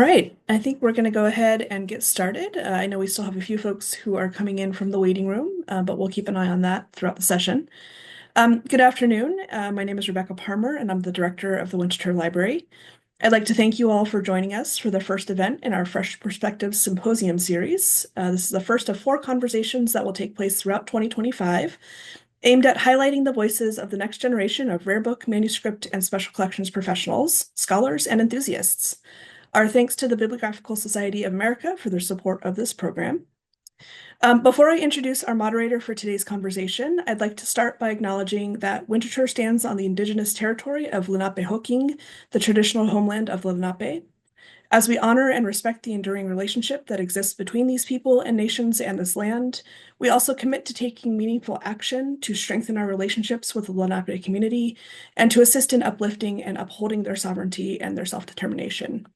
right, I think we're going to go ahead and get started. I know we still have a few folks who are coming in from the waiting room, but we'll keep an eye on that throughout the session. Good afternoon. My name is Rebecca Parmer, and I'm the director of the Winterthur Library. I'd like to thank you all for joining us for the first event in our Fresh Perspectives Symposium series. This is the first of 4 conversations that will take place throughout 2025, aimed at highlighting the voices of the next generation of rare book, manuscript, and special collections professionals, scholars, and enthusiasts. Our thanks to the Bibliographical Society of America for their support of this program. Before I introduce our moderator for today's conversation, I'd like to start by acknowledging that Winterthur stands on the indigenous territory of Lenapehoking, the traditional homeland of Lenape. As we honor and respect the enduring relationship that exists between these people and nations and this land, we also commit to taking meaningful action to strengthen our relationships with the Lenape community and to assist in uplifting and upholding their sovereignty and their self-determination.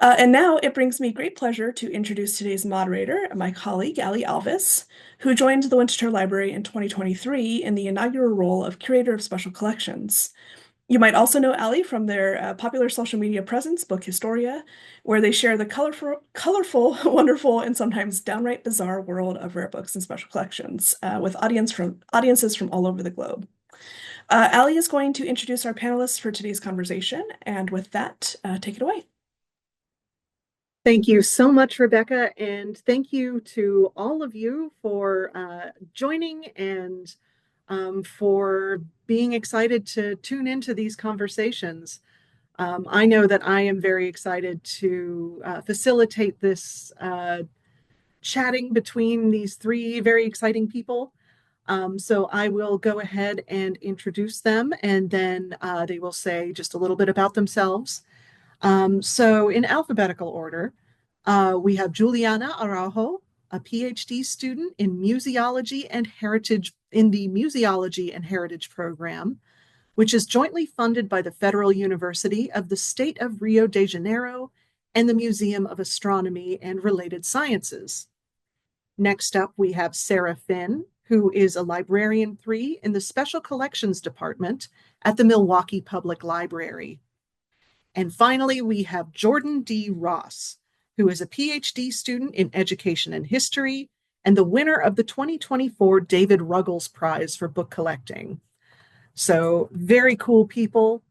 And now it brings me great pleasure to introduce today's moderator, my colleague, Ali Alvis, who joined the Winterthur Library in 2023 in the inaugural role of Curator of Special Collections. You might also know Ali from their popular social media presence, Book Historia, where they share the colorful, wonderful, and sometimes downright bizarre world of rare books and special collections with audiences from all over the globe. Ali is going to introduce our panelists for today's conversation, and with that, take it away. Thank you so much, Rebecca, and thank you to all of you for joining and for being excited to tune into these conversations. I know that I am very excited to facilitate this chatting between these 3 very exciting people. So I will go ahead and introduce them, and then they will say just a little bit about themselves. So in alphabetical order, we have Jullyana Araujo, a PhD student in museology and heritage in the Museology and Heritage program, which is jointly funded by the Federal University of the State of Rio de Janeiro and the Museum of Astronomy and Related Sciences. Next up, we have Sarah Finn, who is a librarian 3 in the Special Collections Department at the Milwaukee Public Library. And finally, we have Jordan D. Ross, who is a PhD student in education and history and the winner of the 2024 David Ruggles Prize for book collecting. So very cool people.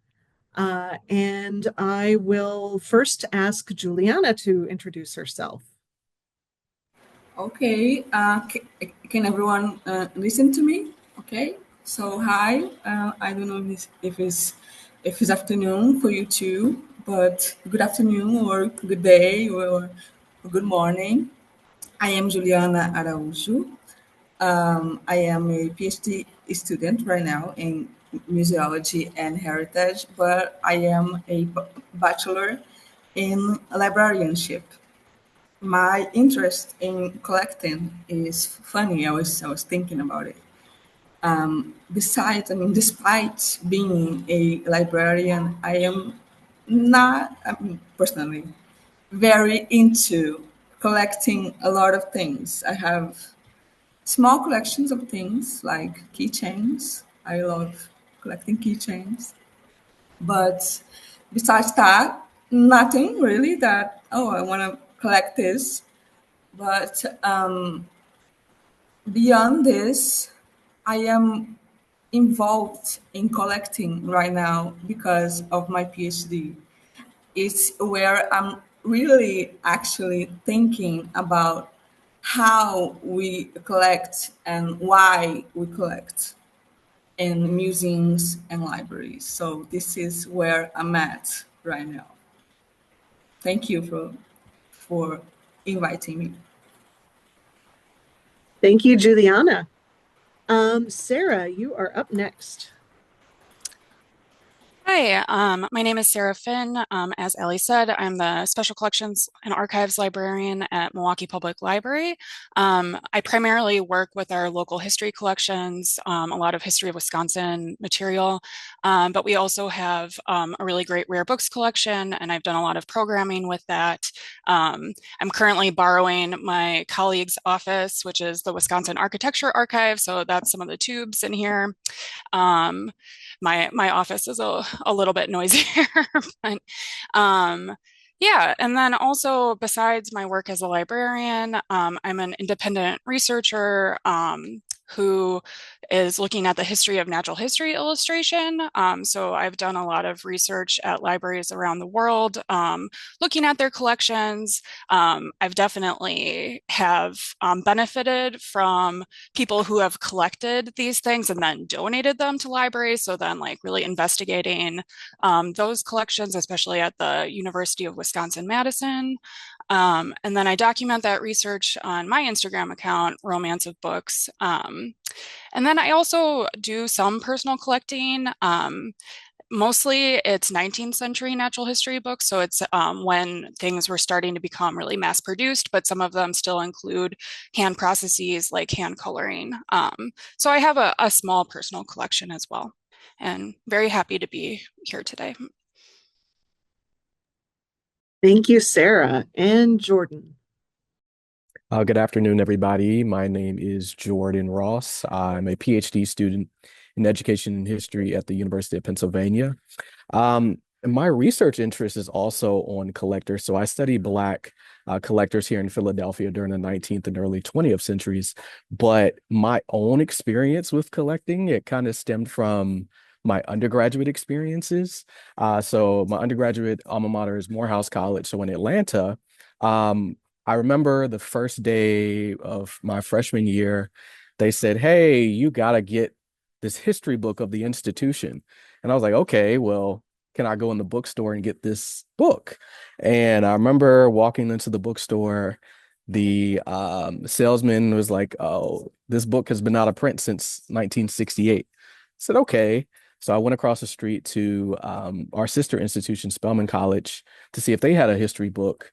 And I will first ask Jullyana to introduce herself. Okay, can everyone listen to me? Okay, so hi, I don't know if it's afternoon for you too, but good afternoon or good day or good morning. I am Jullyana Araujo. I am a PhD student right now in museology and heritage, but I am a bachelor in librarianship. My interest in collecting is funny. I was thinking about it. Despite being a librarian, I am not personally very into collecting a lot of things. I have small collections of things like keychains. I love collecting keychains. But besides that, nothing really that, I want to collect this. But beyond this, I am involved in collecting right now because of my PhD. It's where I'm really actually thinking about how we collect and why we collect in museums and libraries. So this is where I'm at right now. Thank you for inviting me. Thank you, Jullyana. Sarah, you are up next. Hi, my name is Sarah Finn. As Ellie said, I'm the Special Collections and Archives Librarian at Milwaukee Public Library. I primarily work with our local history collections, a lot of history of Wisconsin material, but we also have a really great rare books collection, and I've done a lot of programming with that. I'm currently borrowing my colleague's office, which is the Wisconsin Architecture Archive, so that's some of the tubes in here. My office is a little bit noisier, but Yeah, and then also besides my work as a librarian, I'm an independent researcher who is looking at the history of natural history illustration. So I've done a lot of research at libraries around the world, looking at their collections. I've definitely have benefited from people who have collected these things and then donated them to libraries. So then like really investigating those collections, especially at the University of Wisconsin-Madison. And then I document that research on my Instagram account, Romance of Books. And then I also do some personal collecting. Mostly it's 19th century natural history books. So it's when things were starting to become really mass produced, but some of them still include hand processes like hand coloring. So I have a small personal collection as well, and very happy to be here today. Thank you, Sarah and Jordan. Good afternoon, everybody. My name is Jordan Ross. I'm a PhD student in education and history at the University of Pennsylvania. And my research interest is also on collectors. So I study Black collectors here in Philadelphia during the 19th and early 20th centuries. But my own experience with collecting, it kind of stemmed from my undergraduate experiences. So my undergraduate alma mater is Morehouse College. So in Atlanta, I remember the first day of my freshman year, they said, "Hey, you got to get this history book of the institution." And I was like, "Okay, well, can I go in the bookstore and get this book?" And I remember walking into the bookstore, the salesman was like, "Oh, this book has been out of print since 1968." I said, "Okay." So I went across the street to our sister institution, Spelman College, to see if they had a history book.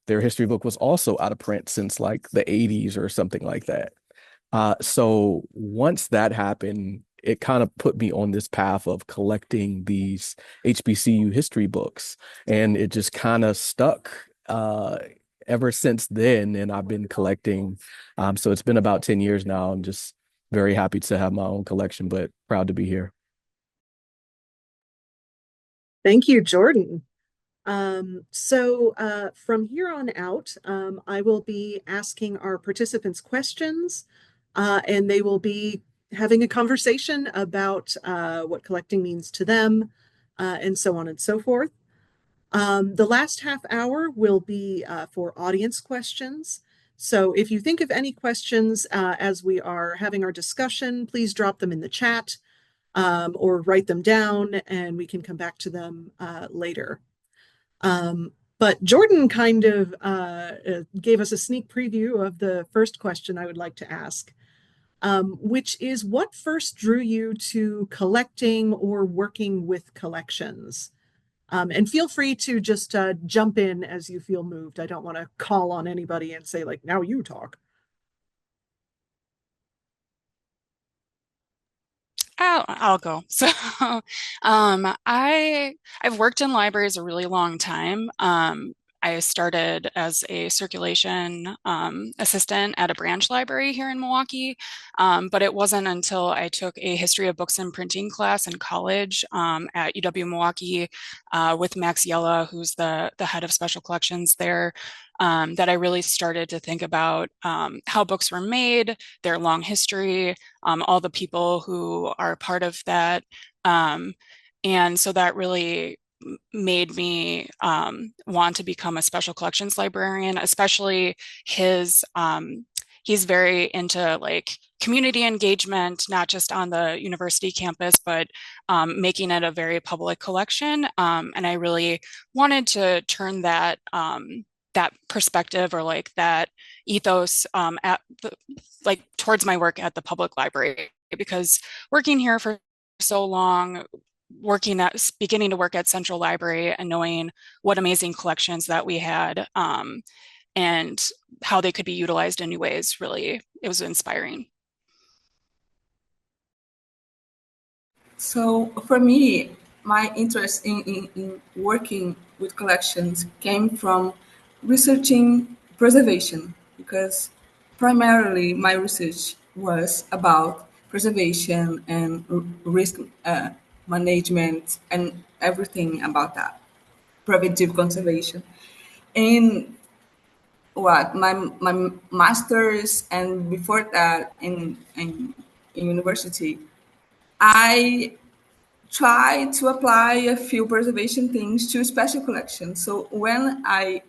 Their history book was also out of print since like the 80s or something like that. So once that happened, it kind of put me on this path of collecting these HBCU history books. And it just kind of stuck ever since then. And I've been collecting. So it's been about 10 years now. I'm just very happy to have my own collection, but proud to be here. Thank you, Jordan. From here on out, I will be asking our participants questions, and they will be having a conversation about what collecting means to them, and so on and so forth. The last half hour will be for audience questions. So if you think of any questions as we are having our discussion, please drop them in the chat or write them down, and we can come back to them later. But Jordan kind of gave us a sneak preview of the first question I would like to ask, which is what first drew you to collecting or working with collections? And feel free to just jump in as you feel moved. I don't want to call on anybody and say, like, now you talk. I'll go. So, I've worked in libraries a really long time. I started as a circulation assistant at a branch library here in Milwaukee, but it wasn't until I took a history of books and printing class in college at UW Milwaukee with Max Yella, who's the head of special collections there, that I really started to think about how books were made, their long history, all the people who are part of that. And so that really made me want to become a special collections librarian, especially he's very into like community engagement, not just on the university campus, but making it a very public collection. And I really wanted to turn that that perspective or like that ethos like towards my work at the public library, because working here for so long, beginning to work at Central Library and knowing what amazing collections that we had and how they could be utilized in new ways, really, it was inspiring. So for me, my interest in working with collections came from researching preservation, because primarily my research was about preservation and risk management and everything about that, preventive conservation. in my master's, and before that in university, I tried to apply a few preservation things to special collections. So when I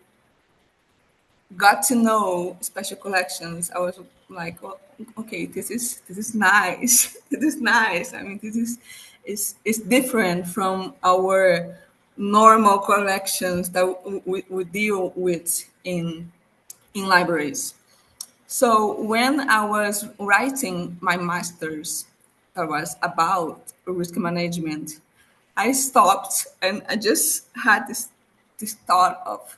got to know special collections, I was like, oh, okay, this is nice. This is nice. I mean, is different from our normal collections that we deal with in libraries. So when I was writing my master's that was about risk management, I stopped and I just had this thought of,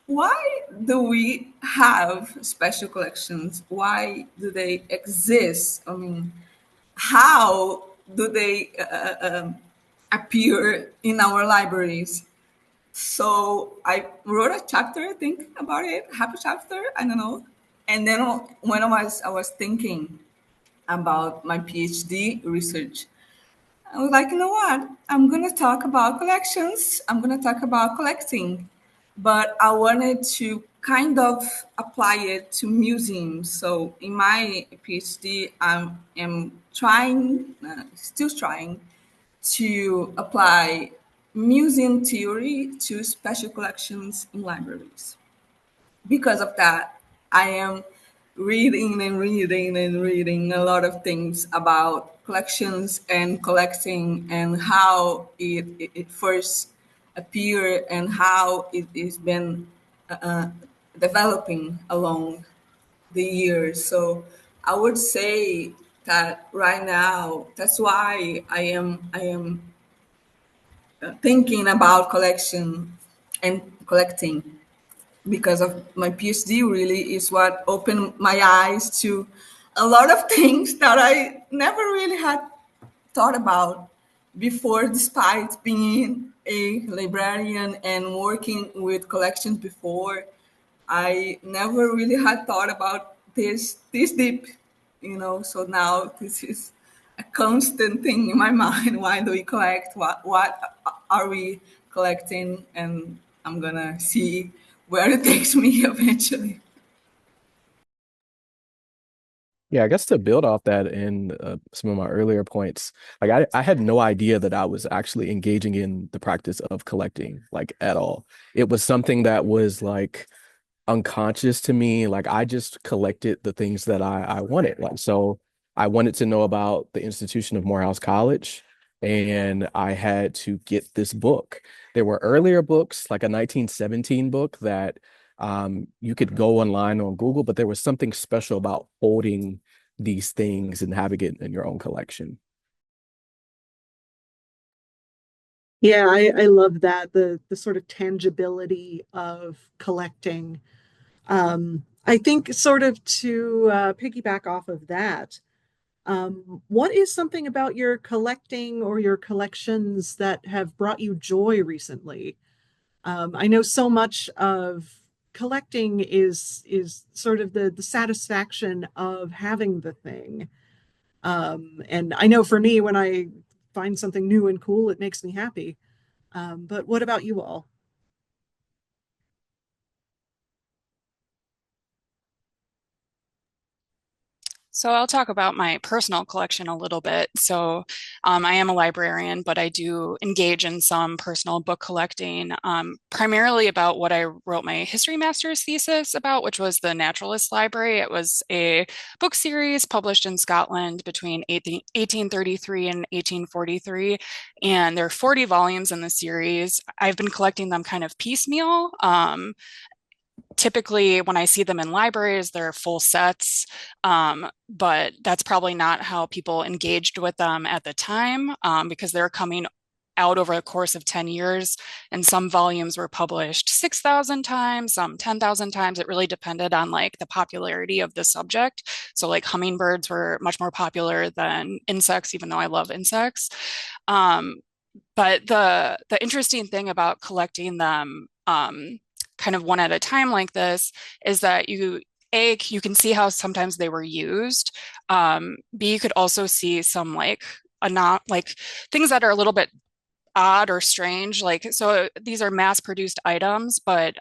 why do we have special collections? Why do they exist? I mean, how do they appear in our libraries? So I wrote a chapter, I think, about it, half a chapter, I don't know. And then when I was thinking about my PhD research, I was like, you know what? I'm going to talk about collections. I'm going to talk about collecting. But I wanted to kind of apply it to museums. So in my PhD, I am trying, still trying, to apply museum theory to special collections in libraries. Because of that, I am reading and reading and reading a lot of things about collections and collecting and how it first appeared and how it has been uh, developing along the years. So I would say that right now, that's why I am thinking about collection and collecting, because of my PhD really is what opened my eyes to a lot of things that I never really had thought about before, despite being a librarian and working with collections before. I never really had thought about this deep, so now this is a constant thing in my mind. Why do we collect? What are we collecting? And I'm gonna see where it takes me eventually. Yeah, I guess to build off that and some of my earlier points, like I had no idea that I was actually engaging in the practice of collecting, like at all. It was something that was like unconscious to me. Like I just collected the things that I wanted. Like so I wanted to know about the institution of Morehouse College, and I had to get this book. There were earlier books, like a 1917 book that you could go online on Google, but there was something special about holding these things and having it in your own collection. Yeah, I love that, the sort of tangibility of collecting. I think sort of to piggyback off of that, what is something about your collecting or your collections that have brought you joy recently? I know so much of collecting is sort of the satisfaction of having the thing. And I know for me, when I find something new and cool, it makes me happy. But what about you all? So I'll talk about my personal collection a little bit. So I am a librarian, but I do engage in some personal book collecting, primarily about what I wrote my history master's thesis about, which was the Naturalist Library. It was a book series published in Scotland between 1833 and 1843. And there are 40 volumes in the series. I've been collecting them kind of piecemeal. Typically, when I see them in libraries, they're full sets, but that's probably not how people engaged with them at the time, because they're coming out over the course of 10 years, and some volumes were published 6,000 times, some 10,000 times. It really depended on like the popularity of the subject. So like hummingbirds were much more popular than insects, even though I love insects. But the interesting thing about collecting them kind of one at a time like this is that you can see how sometimes they were used. B, you could also see some like not like things that are a little bit odd or strange. Like, so these are mass-produced items, but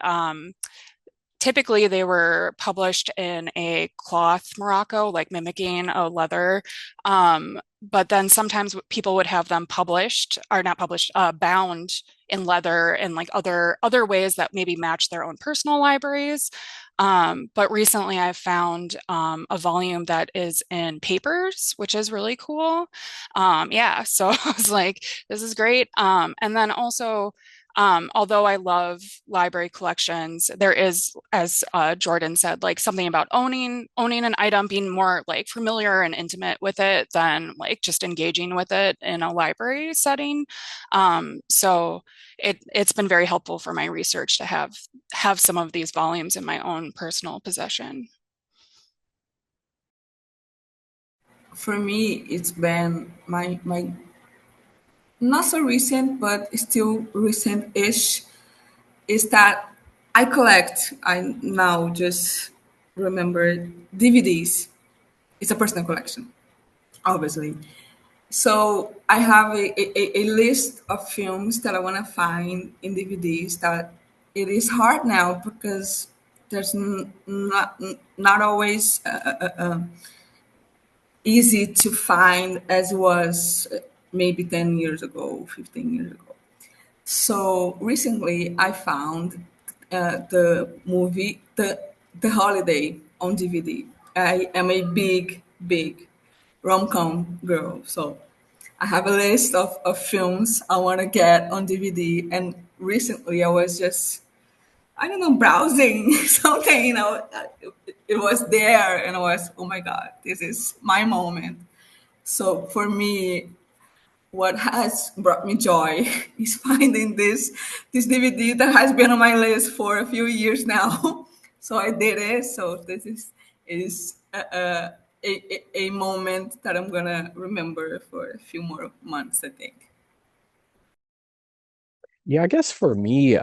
typically they were published in a cloth Morocco, like mimicking a leather. But then sometimes people would have them published, or not published, bound in leather and like other ways that maybe match their own personal libraries. But recently I found a volume that is in papers, which is really cool. Yeah, so I was like, this is great. And then also, although I love library collections, there is, as Jordan said, like something about owning an item, being more like familiar and intimate with it than like just engaging with it in a library setting. So it's been very helpful for my research to have some of these volumes in my own personal possession. For me, it's been my not so recent, but still recent-ish, is that I collect, I now just remember, DVDs. It's a personal collection, obviously. So I have a list of films that I want to find in DVDs that it is hard now because there's not always easy to find as it was maybe 10 years ago, 15 years ago. So recently, I found the movie The Holiday on DVD. I am a big rom-com girl, so I have a list of films I want to get on DVD. And recently, I was just, I don't know, browsing something. It was there, and I was, oh my god, this is my moment. So for me, what has brought me joy is finding this DVD that has been on my list for a few years now. So I did it. So this is a moment that I'm gonna remember for a few more months, I think. Yeah, I guess for me,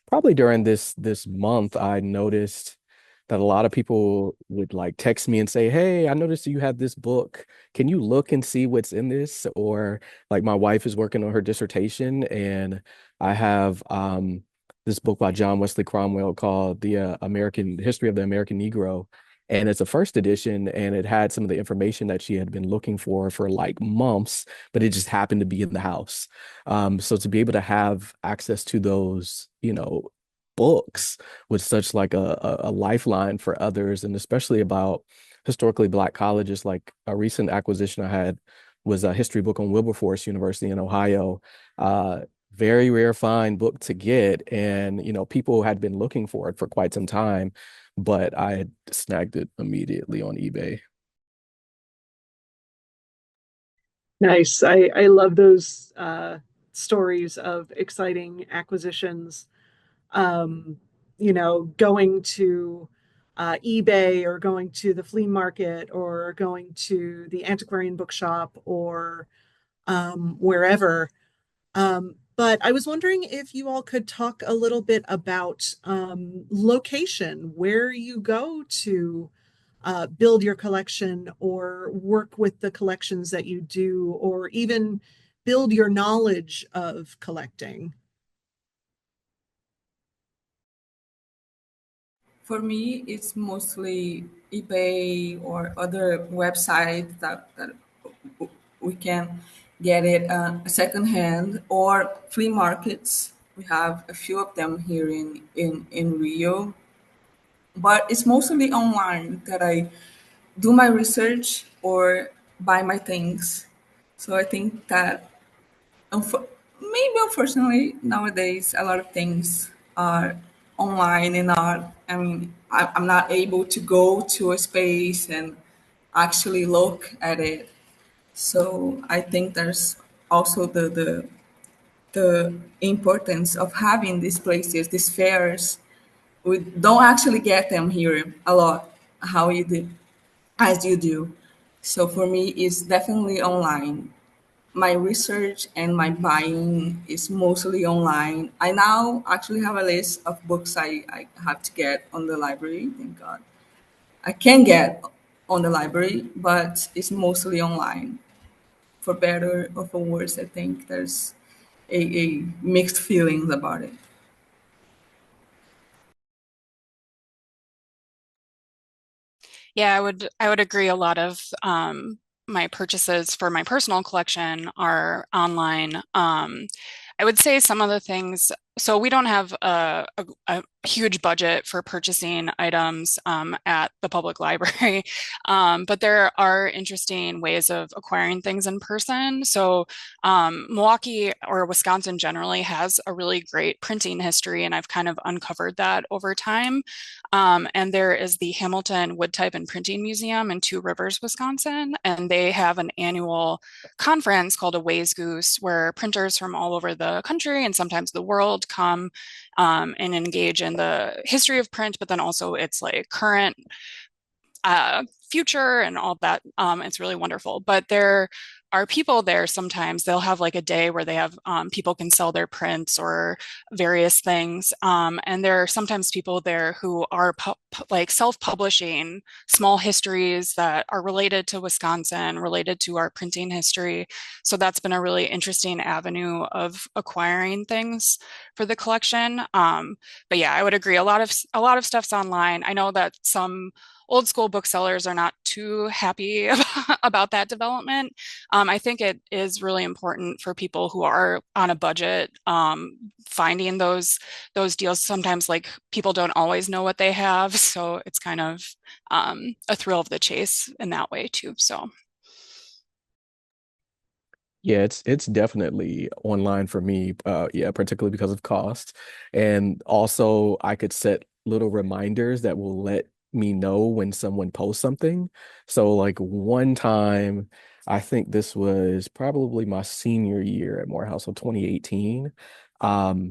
probably during this month, I noticed that a lot of people would like text me and say, "Hey, I noticed you have this book. Can you look and see what's in this?" Or like my wife is working on her dissertation, and I have this book by John Wesley Cromwell called The American History of the American Negro. And it's a first edition, and it had some of the information that she had been looking for like months, but it just happened to be in the house. So to be able to have access to those, books was such like a lifeline for others, and especially about historically Black colleges. Like a recent acquisition I had was a history book on Wilberforce University in Ohio. Uh, Very rare find book to get, and people had been looking for it for quite some time, but I had snagged it immediately on eBay. Nice. I love those stories of exciting acquisitions. Um, going to eBay or going to the flea market or going to the antiquarian bookshop or wherever. But I was wondering if you all could talk a little bit about location, where you go to build your collection or work with the collections that you do, or even build your knowledge of collecting. For me, it's mostly eBay or other websites that we can get it secondhand, or flea markets. We have a few of them here in Rio, but it's mostly online that I do my research or buy my things. So I think that maybe unfortunately nowadays a lot of things are online and not. I mean, I'm not able to go to a space and actually look at it. So I think there's also the importance of having these places, these fairs. We don't actually get them here a lot, how you do, as you do. So for me, it's definitely online. My research and my buying is mostly online. I now actually have a list of books I have to get on the library. Thank God. I can get on the library, but it's mostly online. For better or for worse, I think a mixed feelings about it. Yeah, I would agree. A lot of my purchases for my personal collection are online. I would say some of the things, so we don't have a huge budget for purchasing items at the public library, but there are interesting ways of acquiring things in person. So Milwaukee or Wisconsin generally has a really great printing history, and I've kind of uncovered that over time. And there is the Hamilton Woodtype and Printing Museum in Two Rivers, Wisconsin, and they have an annual conference called a Ways Goose, where printers from all over the country and sometimes the world come and engage in the history of print, but then also its like current future and all that. It's really wonderful. But there are people there sometimes, they'll have like a day where they have people can sell their prints or various things. And there are sometimes people there who are like self-publishing small histories that are related to Wisconsin, related to our printing history. So that's been a really interesting avenue of acquiring things for the collection. But yeah, I would agree. A lot of stuff's online. I know that some old school booksellers are not too happy about that development. I think it is really important for people who are on a budget, finding those deals. Sometimes like people don't always know what they have, so it's kind of a thrill of the chase in that way too. So Yeah, it's definitely online for me. Yeah, particularly because of cost. And also I could set little reminders that will let me know when someone posts something. So like one time, I think this was probably my senior year at Morehouse, so 2018.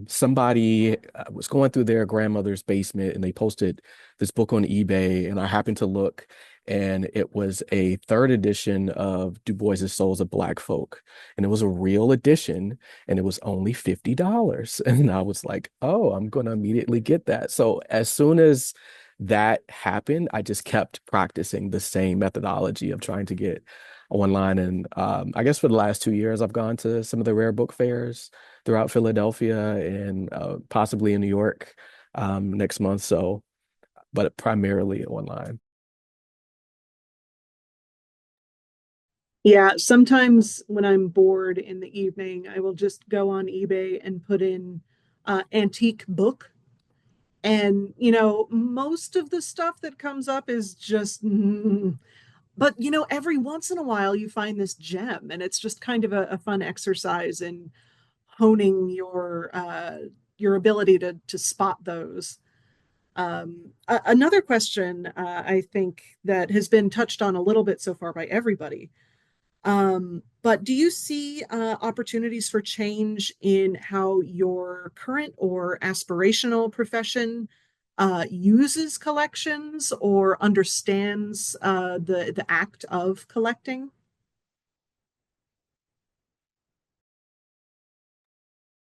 Somebody was going through their grandmother's basement and they posted this book on eBay, and I happened to look, and it was a third edition of Du Bois's Souls of Black Folk, and it was a real edition, and it was only $50. And I was like, oh, I'm going to immediately get that. So as soon as that happened, I just kept practicing the same methodology of trying to get online. And I guess for the last 2 years, I've gone to some of the rare book fairs throughout Philadelphia and possibly in New York next month. So, but primarily online. Yeah, sometimes when I'm bored in the evening, I will just go on eBay and put in antique book. And, most of the stuff that comes up is just, but, every once in a while you find this gem, and it's just kind of a fun exercise in honing your ability to spot those. Another question I think that has been touched on a little bit so far by everybody. But do you see opportunities for change in how your current or aspirational profession uses collections or understands the act of collecting?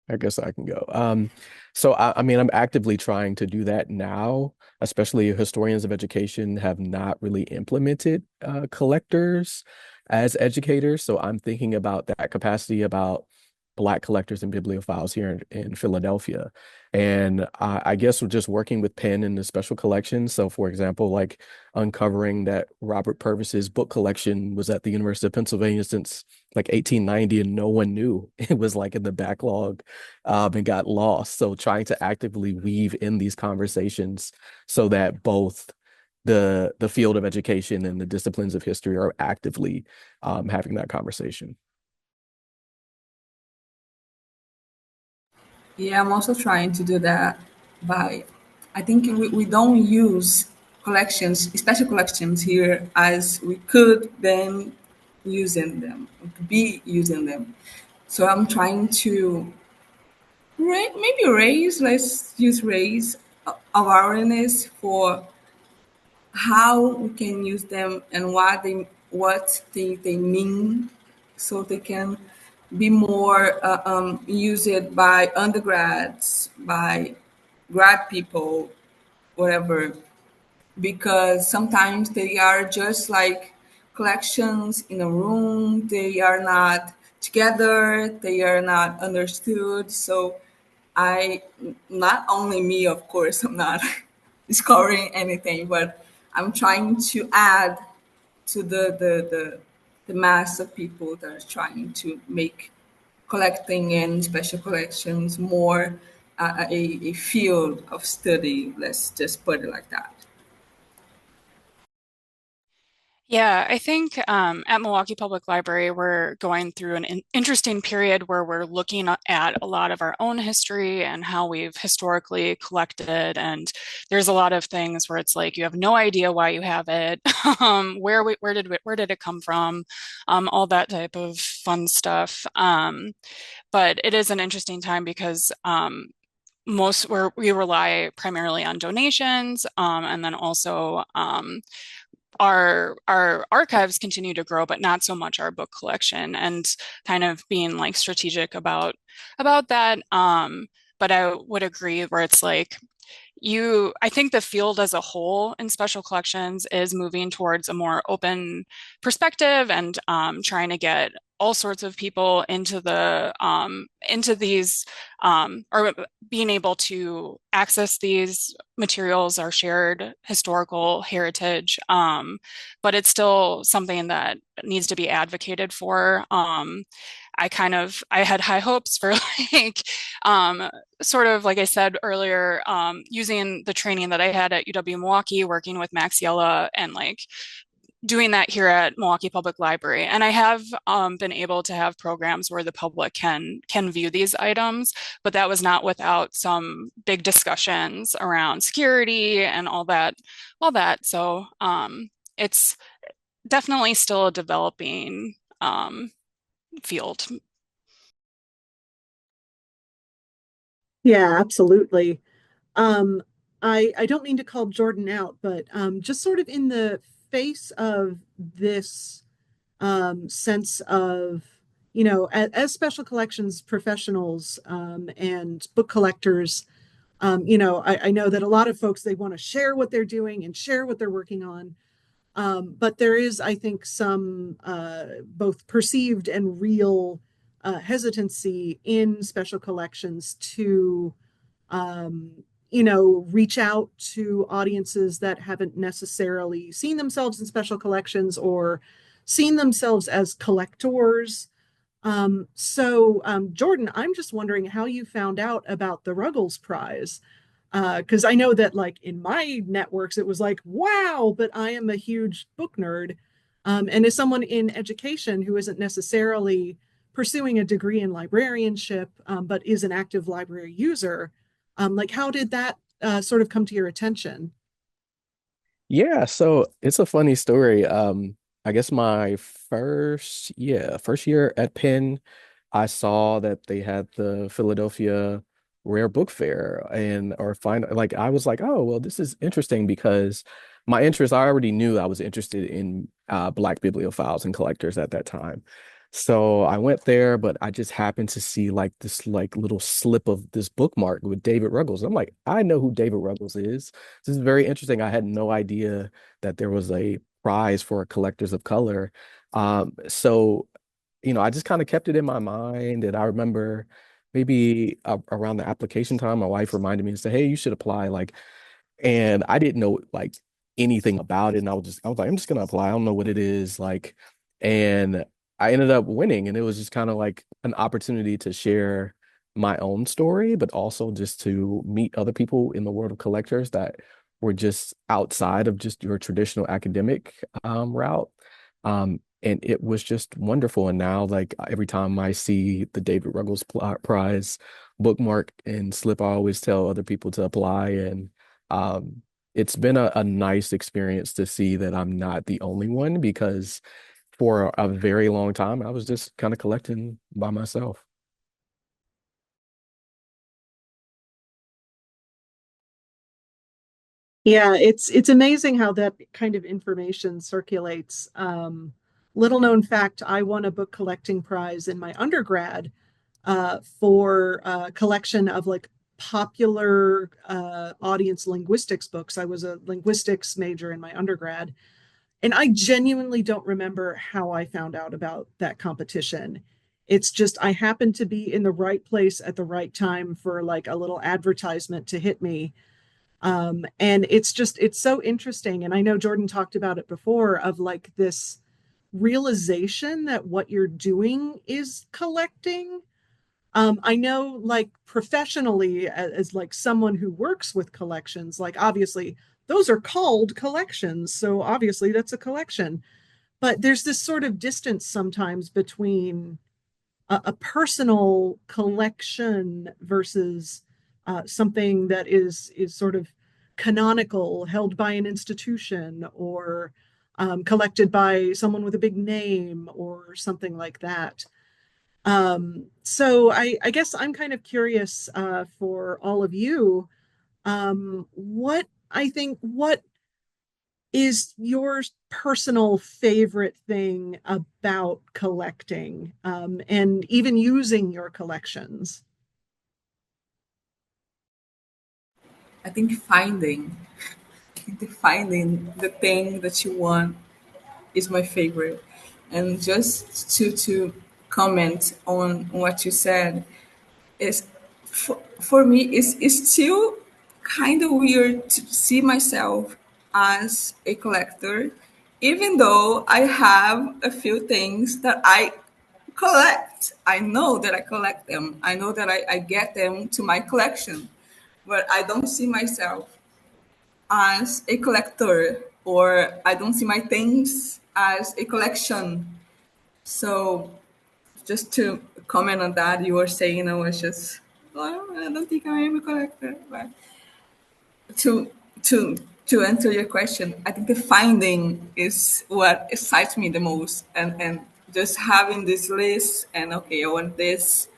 I guess I can go. So I mean, I'm actively trying to do that now, especially historians of education have not really implemented collectors as educators. So I'm thinking about that capacity about Black collectors and bibliophiles here in Philadelphia. And I guess we're just working with Penn in the special collections. So for example, like uncovering that Robert Purvis's book collection was at the University of Pennsylvania since like 1890, and no one knew. It was like in the backlog and got lost. So trying to actively weave in these conversations so that both the field of education and the disciplines of history are actively having that conversation. Yeah, I'm also trying to do that by, I think we don't use collections, special collections here as we could then using them, we could be using them. So I'm trying to maybe let's use raise awareness for how we can use them and what they mean, so they can be more used by undergrads, by grad people, whatever, because sometimes they are just like collections in a room. They are not together, they are not understood. So not only me, of course, I'm not discovering anything, but I'm trying to add to the mass of people that are trying to make collecting and special collections more a field of study. Let's just put it like that. Yeah, I think at Milwaukee Public Library, we're going through an interesting period where we're looking at a lot of our own history and how we've historically collected. And there's a lot of things where it's like you have no idea why you have it, where did it come from, all that type of fun stuff. But it is an interesting time because most where we rely primarily on donations, and then also our archives continue to grow, but not so much our book collection, and kind of being like strategic about that. But I would agree where it's like I think the field as a whole in special collections is moving towards a more open perspective and trying to get all sorts of people into these or being able to access these materials, our shared historical heritage. But it's still something that needs to be advocated for. I had high hopes for like sort of like I said earlier, using the training that I had at UW Milwaukee, working with Max Yella and like doing that here at Milwaukee Public Library. And I have been able to have programs where the public can view these items, but that was not without some big discussions around security and all that. So it's definitely still a developing field. Yeah, absolutely. Um, I don't mean to call Jordan out, but just sort of in the face of this sense of, as special collections professionals and book collectors, I know that a lot of folks, they want to share what they're doing and share what they're working on. But there is, I think, some both perceived and real hesitancy in special collections to reach out to audiences that haven't necessarily seen themselves in special collections or seen themselves as collectors. Jordan, I'm just wondering how you found out about the Ruggles Prize. Because I know that, like, in my networks, it was like, wow, but I am a huge book nerd. And as someone in education who isn't necessarily pursuing a degree in librarianship, but is an active library user, like, how did that sort of come to your attention? Yeah, so it's a funny story. I guess my first year at Penn, I saw that they had the Philadelphia Rare Book Fair and or find like I was like, oh, well, this is interesting because my interest, I already knew I was interested in Black bibliophiles and collectors at that time. So I went there, but I just happened to see like this like little slip of this bookmark with David Ruggles. I'm like, I know who David Ruggles is. This is very interesting. I had no idea that there was a prize for collectors of color. So, I just kind of kept it in my mind. And I remember maybe around the application time, my wife reminded me and said, hey, you should apply. And I didn't know like anything about it. And I was like, I'm just gonna apply. I don't know what it is. And I ended up winning. And it was just kind of like an opportunity to share my own story, but also just to meet other people in the world of collectors that were just outside of just your traditional academic route. And it was just wonderful. And now, like every time I see the David Ruggles Prize bookmark and slip, I always tell other people to apply. And it's been a nice experience to see that I'm not the only one because for a very long time, I was just kind of collecting by myself. Yeah, it's amazing how that kind of information circulates. Little known fact, I won a book collecting prize in my undergrad for a collection of like popular audience linguistics books. I was a linguistics major in my undergrad, and I genuinely don't remember how I found out about that competition. It's just I happen to be in the right place at the right time for like a little advertisement to hit me. And it's so interesting. And I know Jordan talked about it before of like this realization that what you're doing is collecting. I know like professionally as like someone who works with collections, like obviously those are called collections. So obviously that's a collection. But there's this sort of distance sometimes between a personal collection versus something that is sort of canonical, held by an institution, or collected by someone with a big name or something like that. So I guess I'm kind of curious for all of you, what is your personal favorite thing about collecting and even using your collections? I think finding the thing that you want is my favorite. And just to comment on what you said, is for me it's still kind of weird to see myself as a collector, even though I have a few things that I collect. I know that I collect them. I know that I get them to my collection, but I don't see myself as a collector, or I don't see my things as a collection. So just to comment on that, you were saying I was just, well, I don't think I am a collector. But to to to answer your question, I think the finding is what excites me the most, and just having this list and okay, I want this,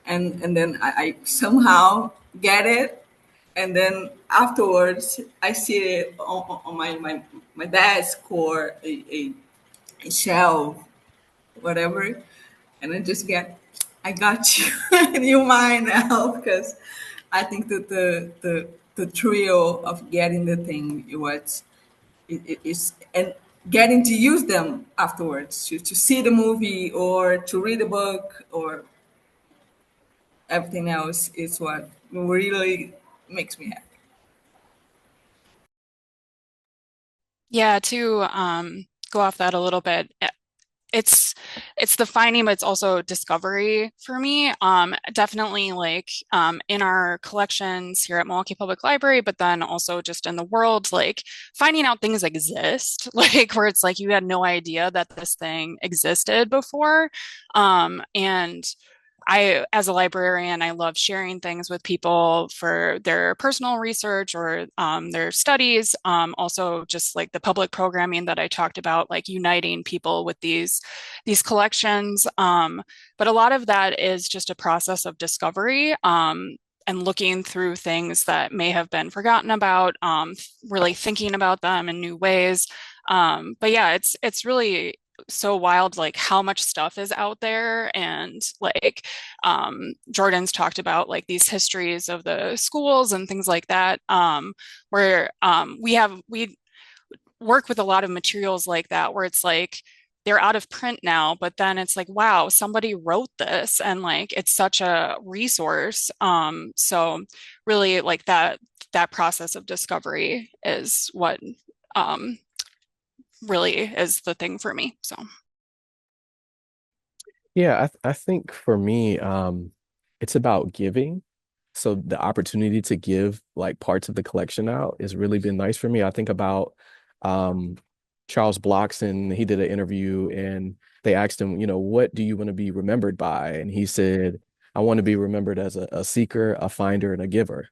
and then I somehow get it, and then afterwards I see it on my desk or a shelf, whatever, and I just get, I got you in your mind now, because I think that the thrill of getting the thing was it is, and getting to use them afterwards, to see the movie or to read a book or everything else is what really makes me happy. Yeah, to go off that a little bit, it's it's the finding, but it's also discovery for me. Definitely like in our collections here at Milwaukee Public Library, but then also just in the world, like finding out things exist, like where it's like you had no idea that this thing existed before. And as a librarian, I love sharing things with people for their personal research or their studies. Also, just like the public programming that I talked about, like uniting people with these collections. But a lot of that is just a process of discovery. And looking through things that may have been forgotten about, really thinking about them in new ways. But yeah, it's really so wild, like how much stuff is out there. And like Jordan's talked about like these histories of the schools and things like that, where we work with a lot of materials like that where it's like they're out of print now, but then it's like, wow, somebody wrote this and like it's such a resource. So really like that process of discovery is what um, really is the thing for me. So Yeah, I think for me, it's about giving. So the opportunity to give like parts of the collection out has really been nice for me. I think about um Charles Blockson. He did an interview and they asked him, what do you want to be remembered by? And he said, I want to be remembered as a seeker, a finder, and a giver.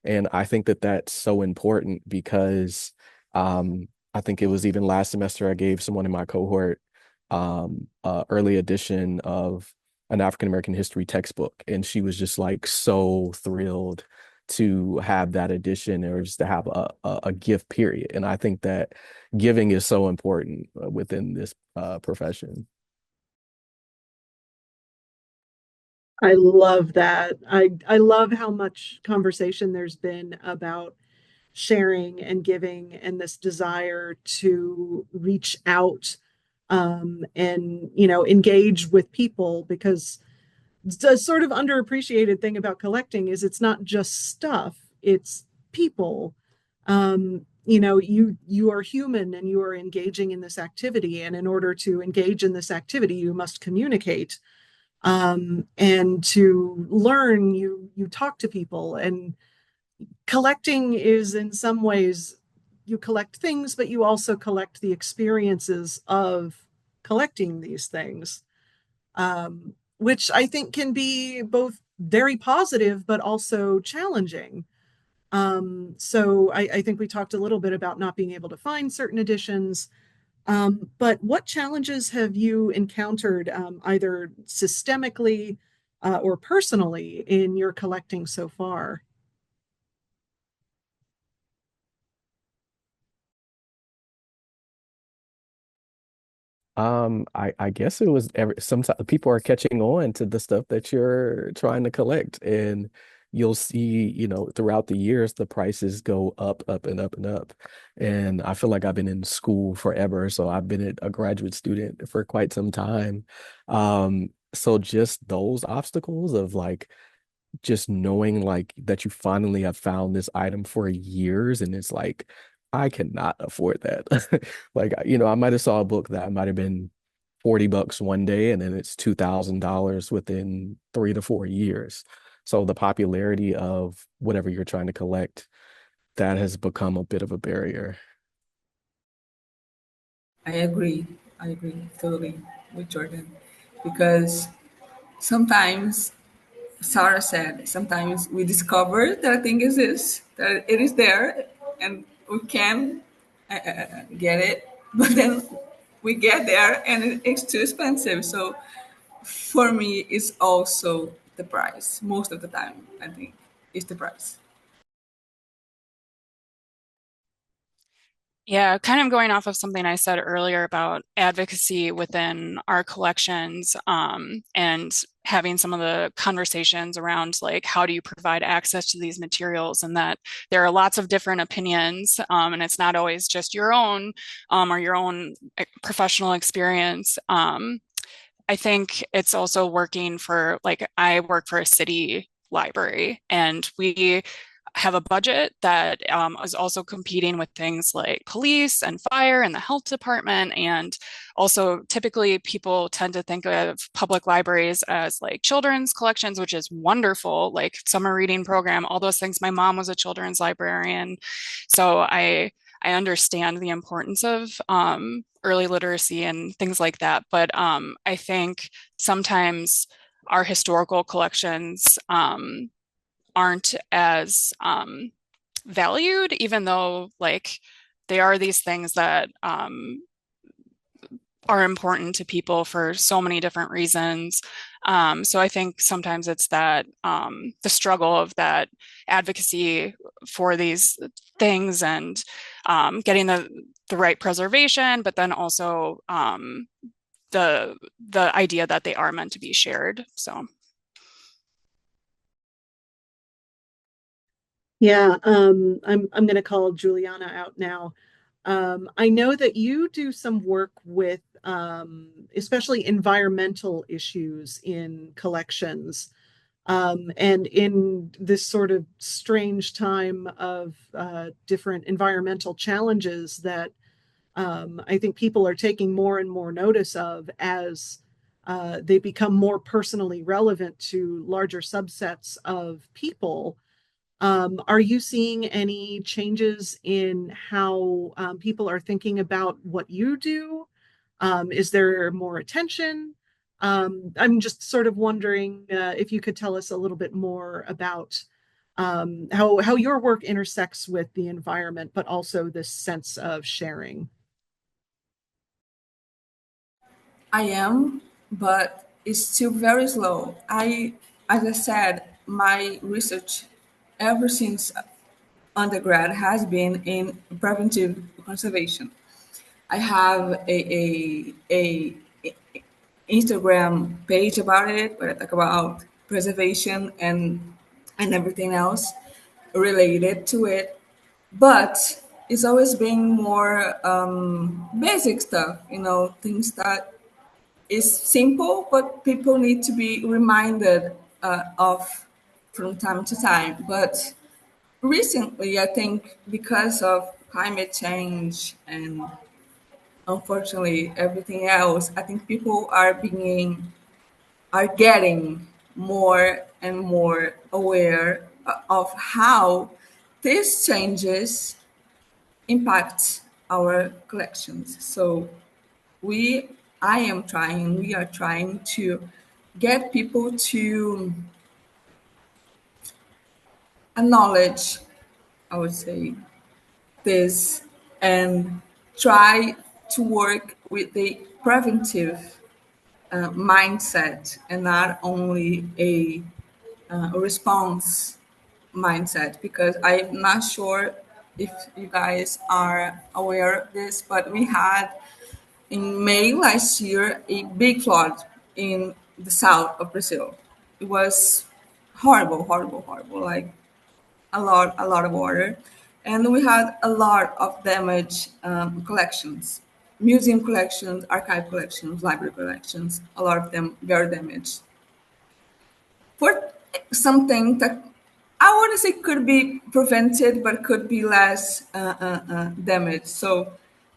And I think that that's so important because I think it was even last semester I gave someone in my cohort early edition of an African American history textbook, and she was just like so thrilled to have that edition or just to have a gift period. And I think that giving is so important within this profession. I love that. I love how much conversation there's been about sharing and giving and this desire to reach out and, you know, engage with people, because the sort of underappreciated thing about collecting is it's not just stuff, it's people. You know, you are human and you are engaging in this activity, and in order to engage in this activity, you must communicate. And to learn, you talk to people, and collecting is in some ways you collect things, but you also collect the experiences of collecting these things, which I think can be both very positive but also challenging. So I think we talked a little bit about not being able to find certain editions. But what challenges have you encountered, either systemically or personally, in your collecting so far? I guess it was sometimes people are catching on to the stuff that you're trying to collect, and you'll see, you know, throughout the years, the prices go up, up and up and up. And I feel like I've been in school forever, so I've been a graduate student for quite some time. So just those obstacles of like just knowing like that you finally have found this item for years, and it's like I cannot afford that. Like, you know, I might have saw a book that might have been $40 one day, and then it's $2,000 within 3 to 4 years. So the popularity of whatever you're trying to collect, that has become a bit of a barrier. I agree. I agree totally with Jordan, because sometimes Sarah said, sometimes we discover that a thing exists, that it is there, and we can get it, but then we get there and it's too expensive. So for me, it's also the price. Most of the time, I think it's the price. Yeah, kind of going off of something I said earlier about advocacy within our collections, and having some of the conversations around like how do you provide access to these materials, and that there are lots of different opinions, and it's not always just your own, or your own professional experience. I think it's also working for, like, I work for a city library, and we have a budget that is also competing with things like police and fire and the health department. And also, typically, people tend to think of public libraries as like children's collections, which is wonderful, like summer reading program, all those things. My mom was a children's librarian. So I understand the importance of early literacy and things like that. But I think sometimes our historical collections aren't as valued, even though like they are these things that are important to people for so many different reasons. So I think sometimes it's that the struggle of that advocacy for these things, and getting the right preservation, but then also the idea that they are meant to be shared. So Yeah, I'm going to call Jullyana out now. I know that you do some work with especially environmental issues in collections. And in this sort of strange time of different environmental challenges that I think people are taking more and more notice of as they become more personally relevant to larger subsets of people. Are you seeing any changes in how people are thinking about what you do? Is there more attention? I'm just sort of wondering if you could tell us a little bit more about how your work intersects with the environment, but also this sense of sharing. I am, but it's still very slow. As I said, my research ever since undergrad has been in preventive conservation. I have a Instagram page about it where I talk about preservation and everything else related to it. But it's always been more basic stuff, things that is simple, but people need to be reminded of from time to time. But recently, I think because of climate change and unfortunately everything else, I think people are getting more and more aware of how these changes impact our collections. So we we are trying to get people to acknowledge, I would say, this and try to work with the preventive mindset and not only a response mindset, because I'm not sure if you guys are aware of this, but we had in May last year a big flood in the south of Brazil. It was horrible, horrible, horrible, like a lot of water. And we had a lot of damaged collections, museum collections, archive collections, library collections, a lot of them very damaged. For something that I want to say could be prevented, but could be less damage. So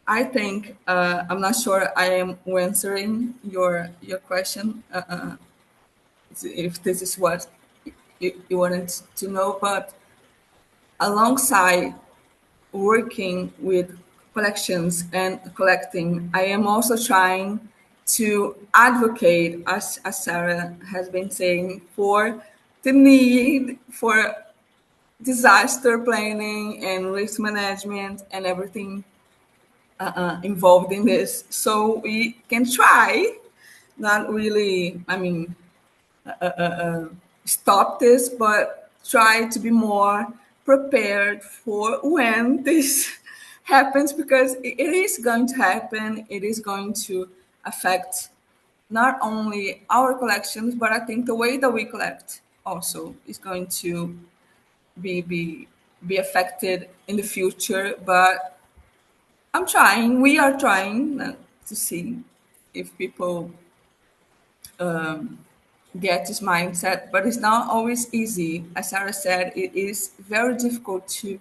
I think I'm not sure I am answering your question. If this is what you wanted to know, but alongside working with collections and collecting, I am also trying to advocate, as Sarah has been saying, for the need for disaster planning and risk management and everything involved in this. So we can try, not really, stop this, but try to be more prepared for when this happens, because it is going to happen. It is going to affect not only our collections, but I think the way that we collect also is going to be affected in the future. But we are trying to see if people get this mindset, but it's not always easy. As Sarah said, it is very difficult to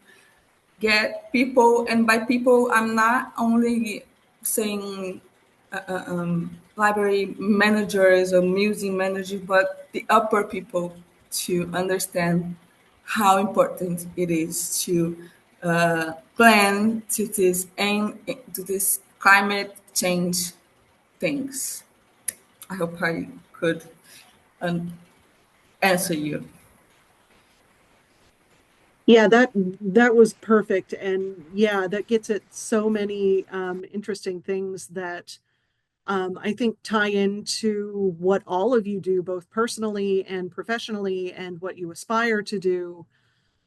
get people, and by people, I'm not only saying library managers or museum managers, but the upper people to understand how important it is to plan to this climate change things. I hope I could um, answer you. Yeah, that was perfect. And yeah, that gets at so many interesting things that I think tie into what all of you do, both personally and professionally, and what you aspire to do.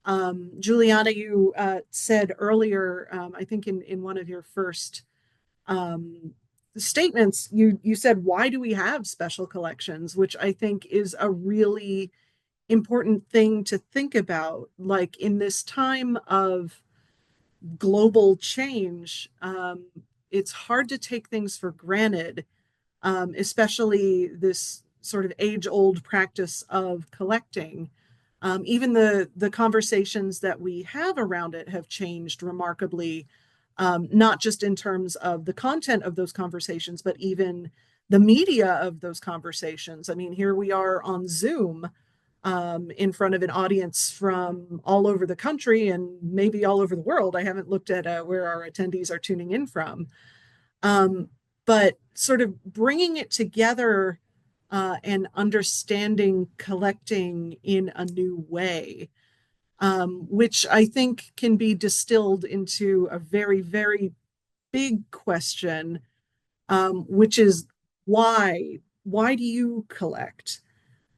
Jullyana, you said earlier, I think in one of your first statements, you said, why do we have special collections? Which I think is a really important thing to think about. Like in this time of global change, it's hard to take things for granted, especially this sort of age-old practice of collecting. Even the conversations that we have around it have changed remarkably, not just in terms of the content of those conversations, but even the media of those conversations. I mean, here we are on Zoom, in front of an audience from all over the country and maybe all over the world. I haven't looked at where our attendees are tuning in from. But sort of bringing it together and understanding collecting in a new way, which I think can be distilled into a very, very big question, which is why? Why do you collect?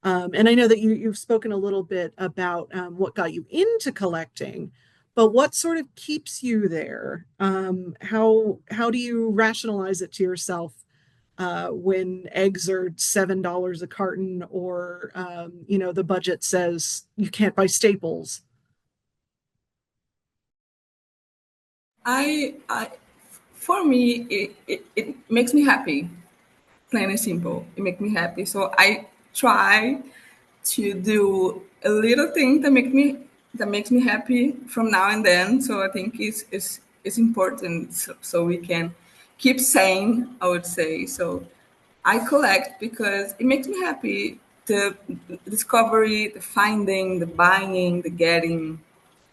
And I know that you've spoken a little bit about what got you into collecting, but what sort of keeps you there? How do you rationalize it to yourself when eggs are $7 a carton, or the budget says you can't buy staples? I for me, it makes me happy, plain and simple. It makes me happy. So I try to do a little thing that makes me happy from now and then. So I think it's important, so we can keep saying, I would say. So I collect because it makes me happy. The discovery, the finding, the buying, the getting,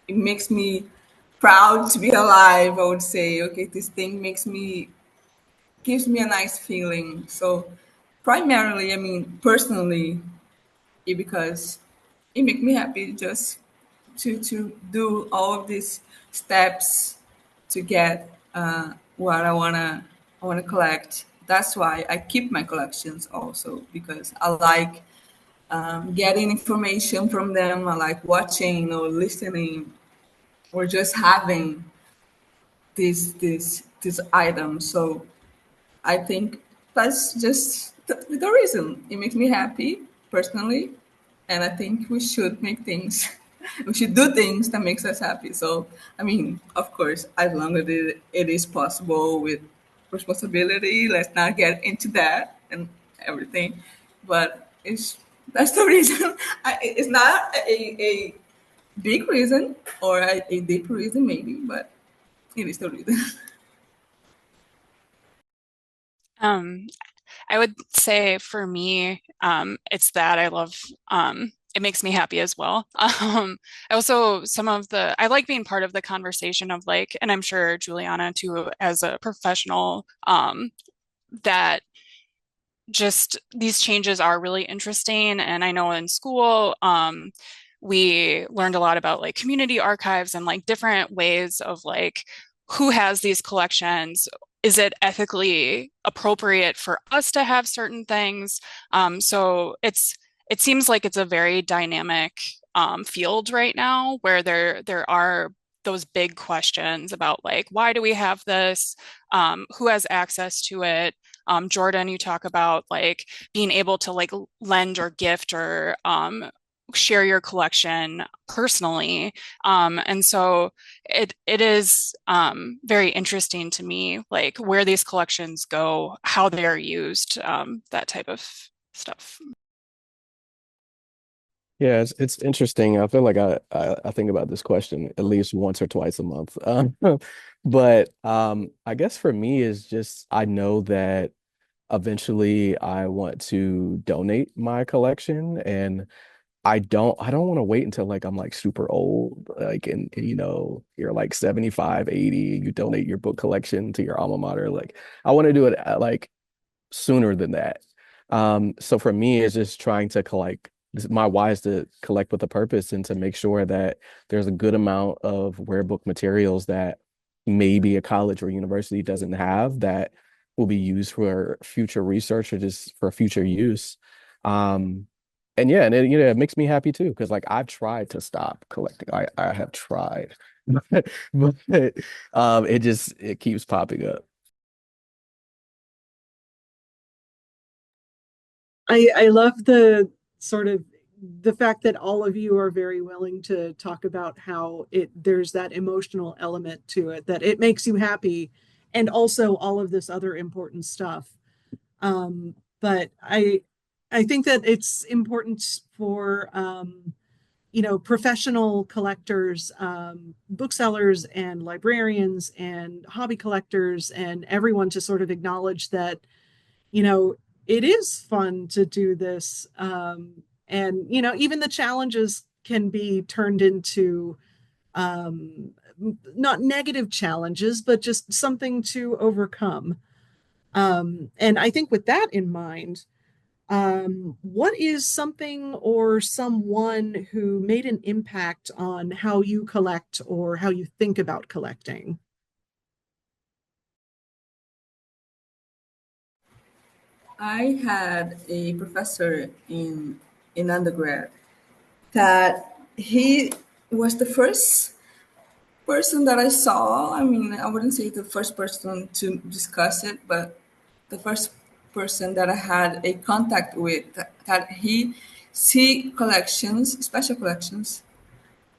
it makes me proud to be alive. I would say, okay, this thing gives me a nice feeling. So primarily, I mean, personally, because it makes me happy just to do all of these steps to get what I wanna collect. That's why I keep my collections also, because I like getting information from them. I like watching or listening or just having these items. So I think that's just the reason. It makes me happy personally, and I think we should make things, we should do things that makes us happy. So I mean, of course, as long as it is possible with responsibility, let's not get into that and everything. But that's the reason. It's not a big reason or a deep reason maybe, but it is the reason. Um, I would say for me, it's that I love, it makes me happy as well. I also, I like being part of the conversation of like, and I'm sure Juliana too, as a professional, that just these changes are really interesting. And I know in school, we learned a lot about like community archives and like different ways of like who has these collections. Is it ethically appropriate for us to have certain things? So it seems like it's a very dynamic field right now where there are those big questions about like why do we have this? Who has access to it? Jordan, you talk about like being able to like lend or gift or share your collection personally. And so it is very interesting to me, like where these collections go, how they're used, that type of stuff. Yeah, it's interesting. I feel like I think about this question at least once or twice a month. But I guess for me is just I know that eventually I want to donate my collection, and I don't want to wait until like I'm like super old, like and you're like 75, 80, and you donate your book collection to your alma mater. Like I want to do it like sooner than that. So for me, it's just trying to collect. My why is to collect with a purpose and to make sure that there's a good amount of rare book materials that maybe a college or university doesn't have that will be used for future research or just for future use. Um, and yeah, and it makes me happy too because like I've tried to stop collecting. I have tried, but it keeps popping up. I love the sort of the fact that all of you are very willing to talk about how there's that emotional element to it, that it makes you happy, and also all of this other important stuff. But I think that it's important for professional collectors, booksellers and librarians and hobby collectors and everyone to sort of acknowledge that you know, it is fun to do this. And, even the challenges can be turned into not negative challenges, but just something to overcome. And I think with that in mind, what is something or someone who made an impact on how you collect or how you think about collecting? I had a professor in undergrad that he was the first person that I saw. I mean, I wouldn't say the first person to discuss it, but the first person that I had a contact with that he see collections, special collections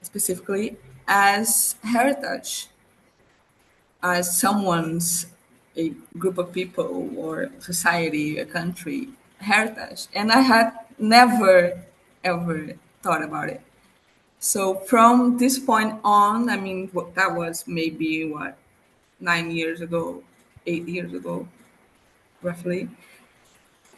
specifically, as heritage. as someone's, a group of people or society, a country heritage. And I had never ever thought about it. So from this point on, I mean, that was maybe what, 9 years ago, 8 years ago, roughly.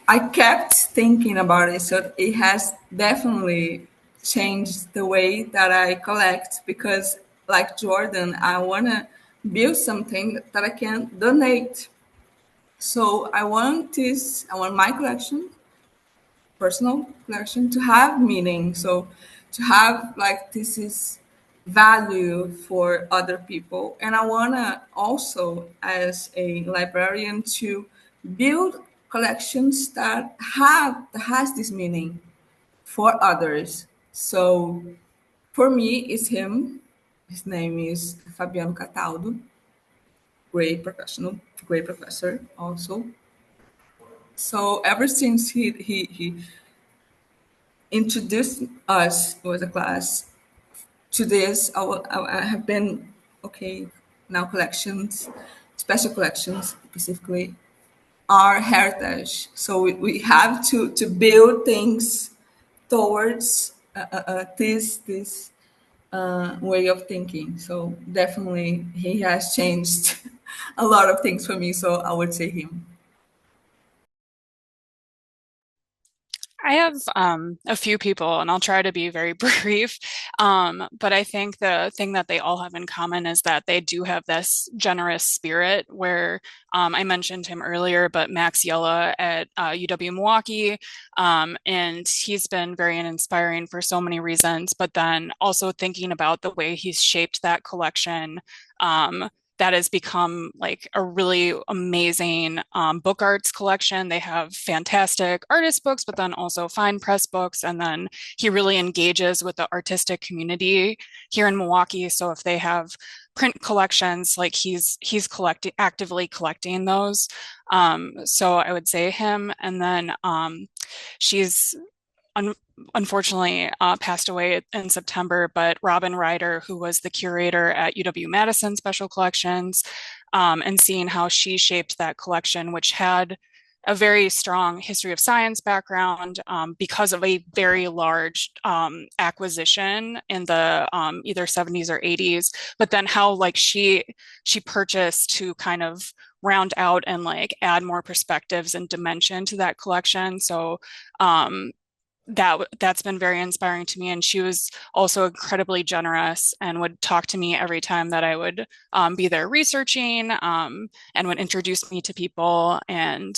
I kept thinking about it, so it has definitely changed the way that I collect because, like Jordan, I want to build something that I can donate. So I want my collection, personal collection, to have meaning. So to have like this is value for other people. And I want to also, as a librarian, to build collections that has this meaning for others. So for me, it's him. His name is Fabiano Cataldo, great professional, great professor also. So ever since he introduced us with a class to this, I have been okay. Now collections, special collections specifically, are heritage. So we have to build things towards this way of thinking. So definitely he has changed a lot of things for me. So I would say him. I have a few people, and I'll try to be very brief. But I think the thing that they all have in common is that they do have this generous spirit where I mentioned him earlier, but Max Yella at UW-Milwaukee, and he's been very inspiring for so many reasons, but then also thinking about the way he's shaped that collection. That has become like a really amazing book arts collection. They have fantastic artist books, but then also fine press books. And then he really engages with the artistic community here in Milwaukee. So if they have print collections, like he's actively collecting those. So I would say him. And then she's un unfortunately passed away in September, but Robin Ryder, who was the curator at UW-Madison Special Collections, and seeing how she shaped that collection, which had a very strong history of science background because of a very large acquisition in the either 70s or 80s, but then how like she purchased to kind of round out and like add more perspectives and dimension to that collection. So that's been very inspiring to me. And she was also incredibly generous and would talk to me every time that I would be there researching and would introduce me to people. And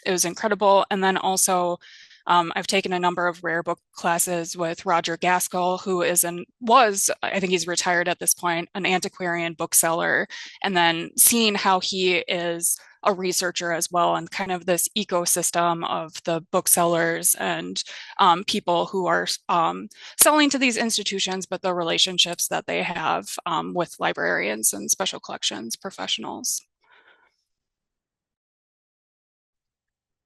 it was incredible. And then also, I've taken a number of rare book classes with Roger Gaskell, who I think he's retired at this point, an antiquarian bookseller, and then seeing how he is a researcher as well, and kind of this ecosystem of the booksellers and people who are selling to these institutions, but the relationships that they have with librarians and special collections professionals.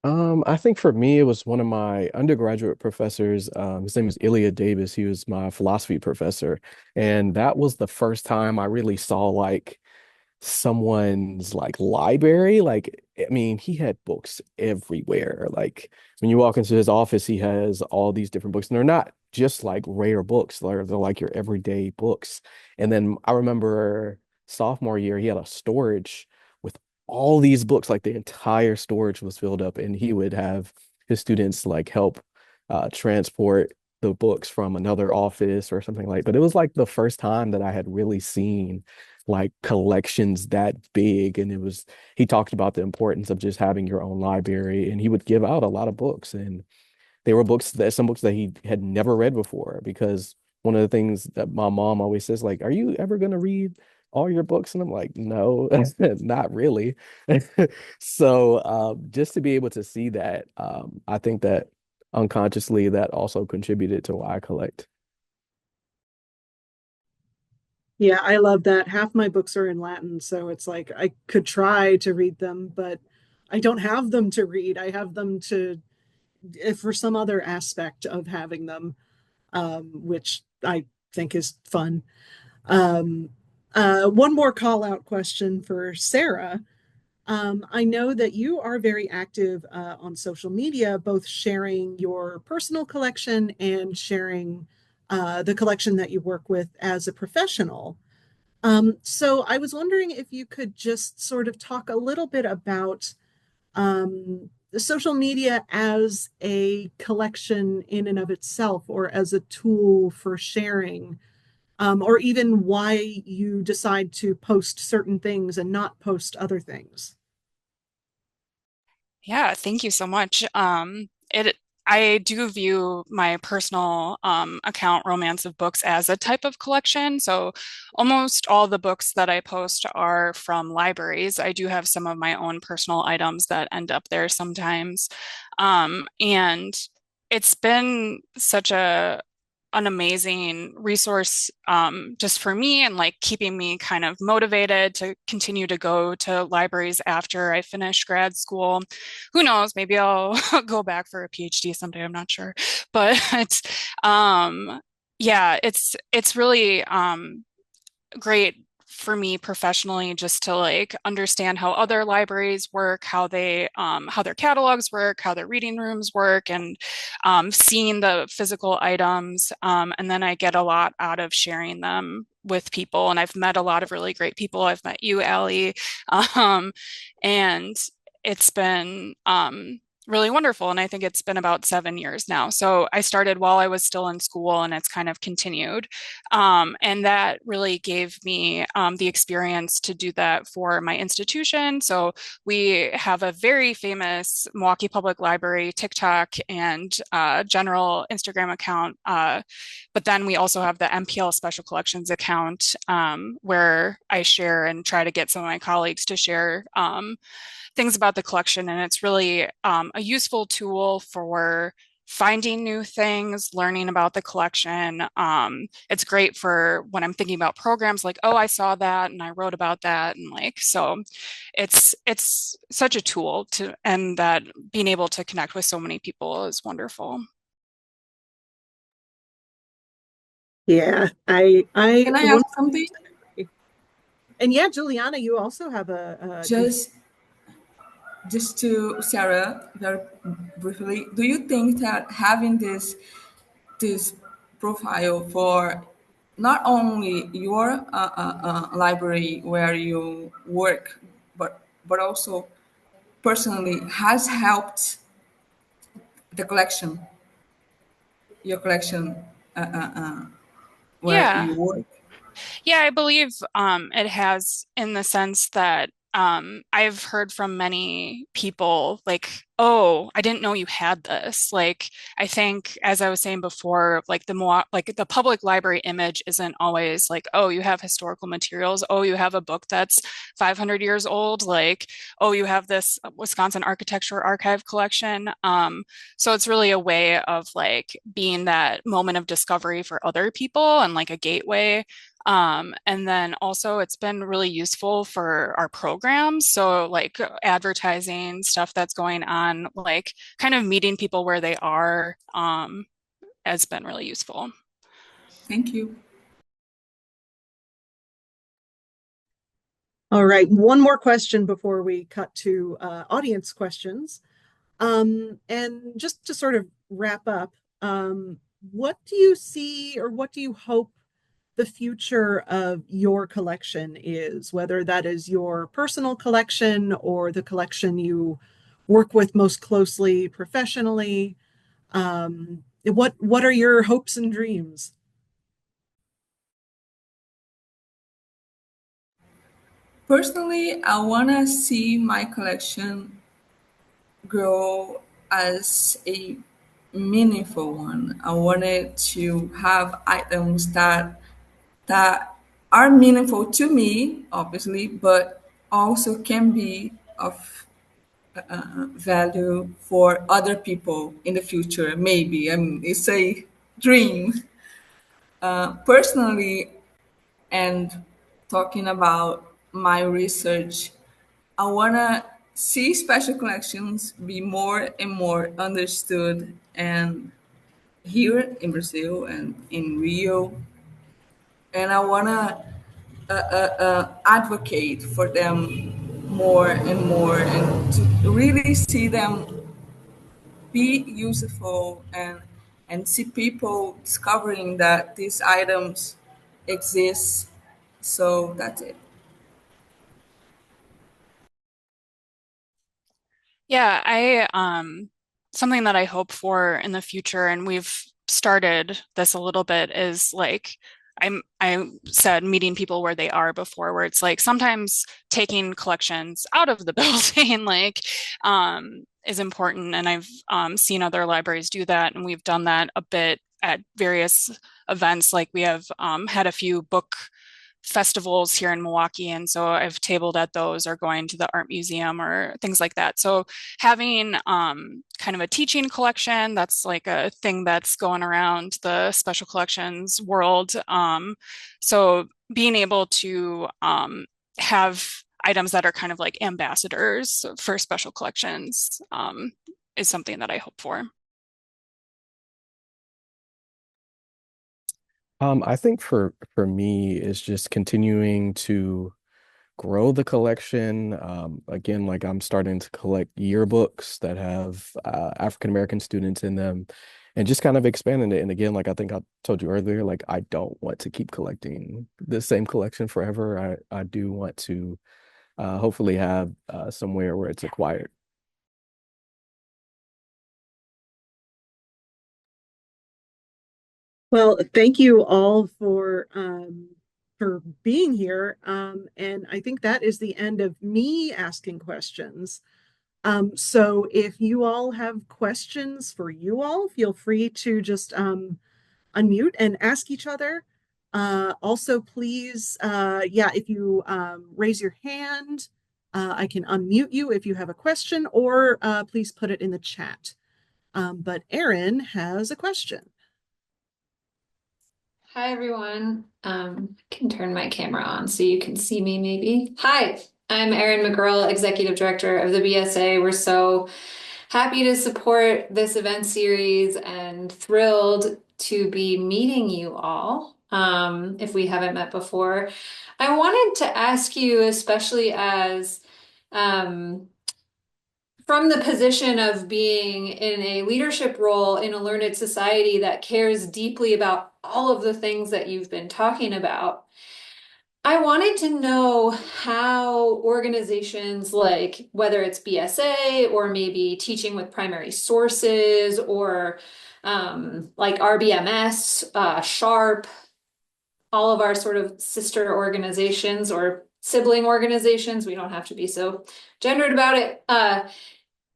I think for me, it was one of my undergraduate professors. His name is Ilya Davis. He was my philosophy professor. And that was the first time I really saw like someone's like library. Like, I mean, he had books everywhere. Like when you walk into his office, he has all these different books, and they're not just like rare books. They're like your everyday books. And then I remember sophomore year, he had a storage with all these books, like the entire storage was filled up, and he would have his students like help transport the books from another office or something like. But it was like the first time that I had really seen like collections that big. And he talked about the importance of just having your own library, and he would give out a lot of books, and they were some books that he had never read before, because one of the things that my mom always says, like, are you ever going to read all your books? And I'm like, no, not really. So just to be able to see that, I think that unconsciously that also contributed to why I collect. Yeah, I love that. Half my books are in Latin, so it's like I could try to read them, but I don't have them to read. I have them to for some other aspect of having them, which I think is fun. Um, One more call out question for Sarah. I know that you are very active on social media, both sharing your personal collection and sharing the collection that you work with as a professional. So I was wondering if you could just sort of talk a little bit about the social media as a collection in and of itself, or as a tool for sharing, or even why you decide to post certain things and not post other things. Yeah, thank you so much. I do view my personal account, Romance of Books, as a type of collection. So almost all the books that I post are from libraries. I do have some of my own personal items that end up there sometimes. And it's been such an amazing resource just for me and like keeping me kind of motivated to continue to go to libraries after I finish grad school. Who knows, maybe I'll go back for a PhD someday, I'm not sure. But um yeah, it's really great for me professionally just to like understand how other libraries work, how their catalogs work, how their reading rooms work, and seeing the physical items. And then I get a lot out of sharing them with people. And I've met a lot of really great people. I've met you, Allie, um, and it's been really wonderful. And I think it's been about 7 years now. So I started while I was still in school, and it's kind of continued. And that really gave me the experience to do that for my institution. So we have a very famous Milwaukee Public Library TikTok and general Instagram account. But then we also have the MPL Special Collections account where I share and try to get some of my colleagues to share things about the collection. And it's really a useful tool for finding new things, learning about the collection. It's great for when I'm thinking about programs like, oh, I saw that and I wrote about that. And like, so it's such a tool to, and that being able to connect with so many people is wonderful. Yeah, I Can I one, ask something? and yeah, Juliana, you also have a Just just to Sarah, very briefly, do you think that having this profile for not only your library where you work, but also personally has helped the collection, your collection where Yeah. you work? Yeah, I believe it has in the sense that I've heard from many people like, oh, I didn't know you had this. Like, I think, as I was saying before, like like the public library image isn't always like, oh, you have historical materials. Oh, you have a book that's 500 years old. Like, oh, you have this Wisconsin Architecture Archive collection. So it's really a way of like being that moment of discovery for other people and like a gateway, and then also it's been really useful for our programs. So like advertising stuff that's going on, like kind of meeting people where they are, has been really useful. Thank you. All right, one more question before we cut to audience questions. And just to sort of wrap up, what do you see or what do you hope the future of your collection is, whether that is your personal collection or the collection you work with most closely professionally? What are your hopes and dreams? Personally, I want to see my collection grow as a meaningful one. I wanted to have items that are meaningful to me, obviously, but also can be of value for other people in the future. Maybe, I mean, it's a dream. Personally, and talking about my research, I want to see special collections be more and more understood and here in Brazil and in Rio. And I want to advocate for them more and more, and to really see them be useful, and see people discovering that these items exist. So that's it. Yeah, something that I hope for in the future, and we've started this a little bit, is like I said meeting people where they are before, where it's like sometimes taking collections out of the building is important. And I've seen other libraries do that, and we've done that a bit at various events. Like we have had a few book festivals here in Milwaukee. And so I've tabled at those or going to the art museum or things like that. So having kind of a teaching collection, that's like a thing that's going around the special collections world. So being able to have items that are kind of like ambassadors for special collections is something that I hope for. I think for me, it's just continuing to grow the collection. Again, like I'm starting to collect yearbooks that have African American students in them, and just kind of expanding it. And again, like I think I told you earlier, like I don't want to keep collecting the same collection forever. I do want to hopefully have somewhere where it's acquired. Well, thank you all for being here. And I think that is the end of me asking questions. So if you all have questions for you all, feel free to just unmute and ask each other. Also, please, yeah, if you raise your hand, I can unmute you if you have a question, or please put it in the chat. But Erin has a question. Hi, everyone. I can turn my camera on so you can see me maybe. Hi, I'm Erin McGurl, Executive Director of the BSA. We're so happy to support this event series and thrilled to be meeting you all, if we haven't met before. I wanted to ask you, especially as from the position of being in a leadership role in a learned society that cares deeply about all of the things that you've been talking about, I wanted to know how organizations like whether it's BSA or maybe teaching with primary sources or like RBMS, SHARP, all of our sort of sister organizations or sibling organizations, we don't have to be so gendered about it.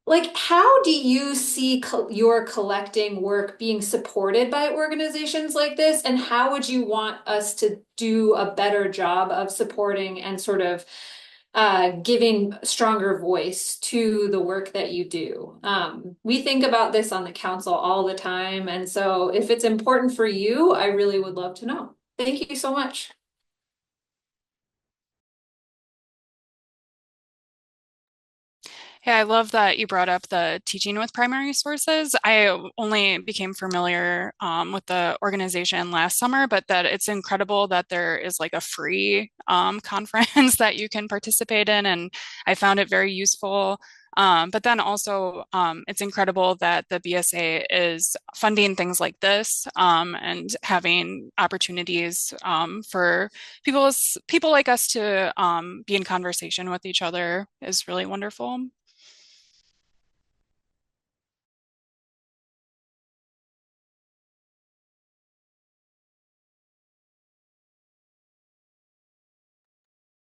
Like, how do you see your collecting work being supported by organizations like this? And how would you want us to do a better job of supporting and sort of giving stronger voice to the work that you do? We think about this on the council all the time. And so if it's important for you, I really would love to know. Thank you so much. Yeah, I love that you brought up the teaching with primary sources. I only became familiar with the organization last summer, but that it's incredible that there is like a free conference that you can participate in, and I found it very useful. But then also, it's incredible that the BSA is funding things like this and having opportunities for people like us to be in conversation with each other is really wonderful.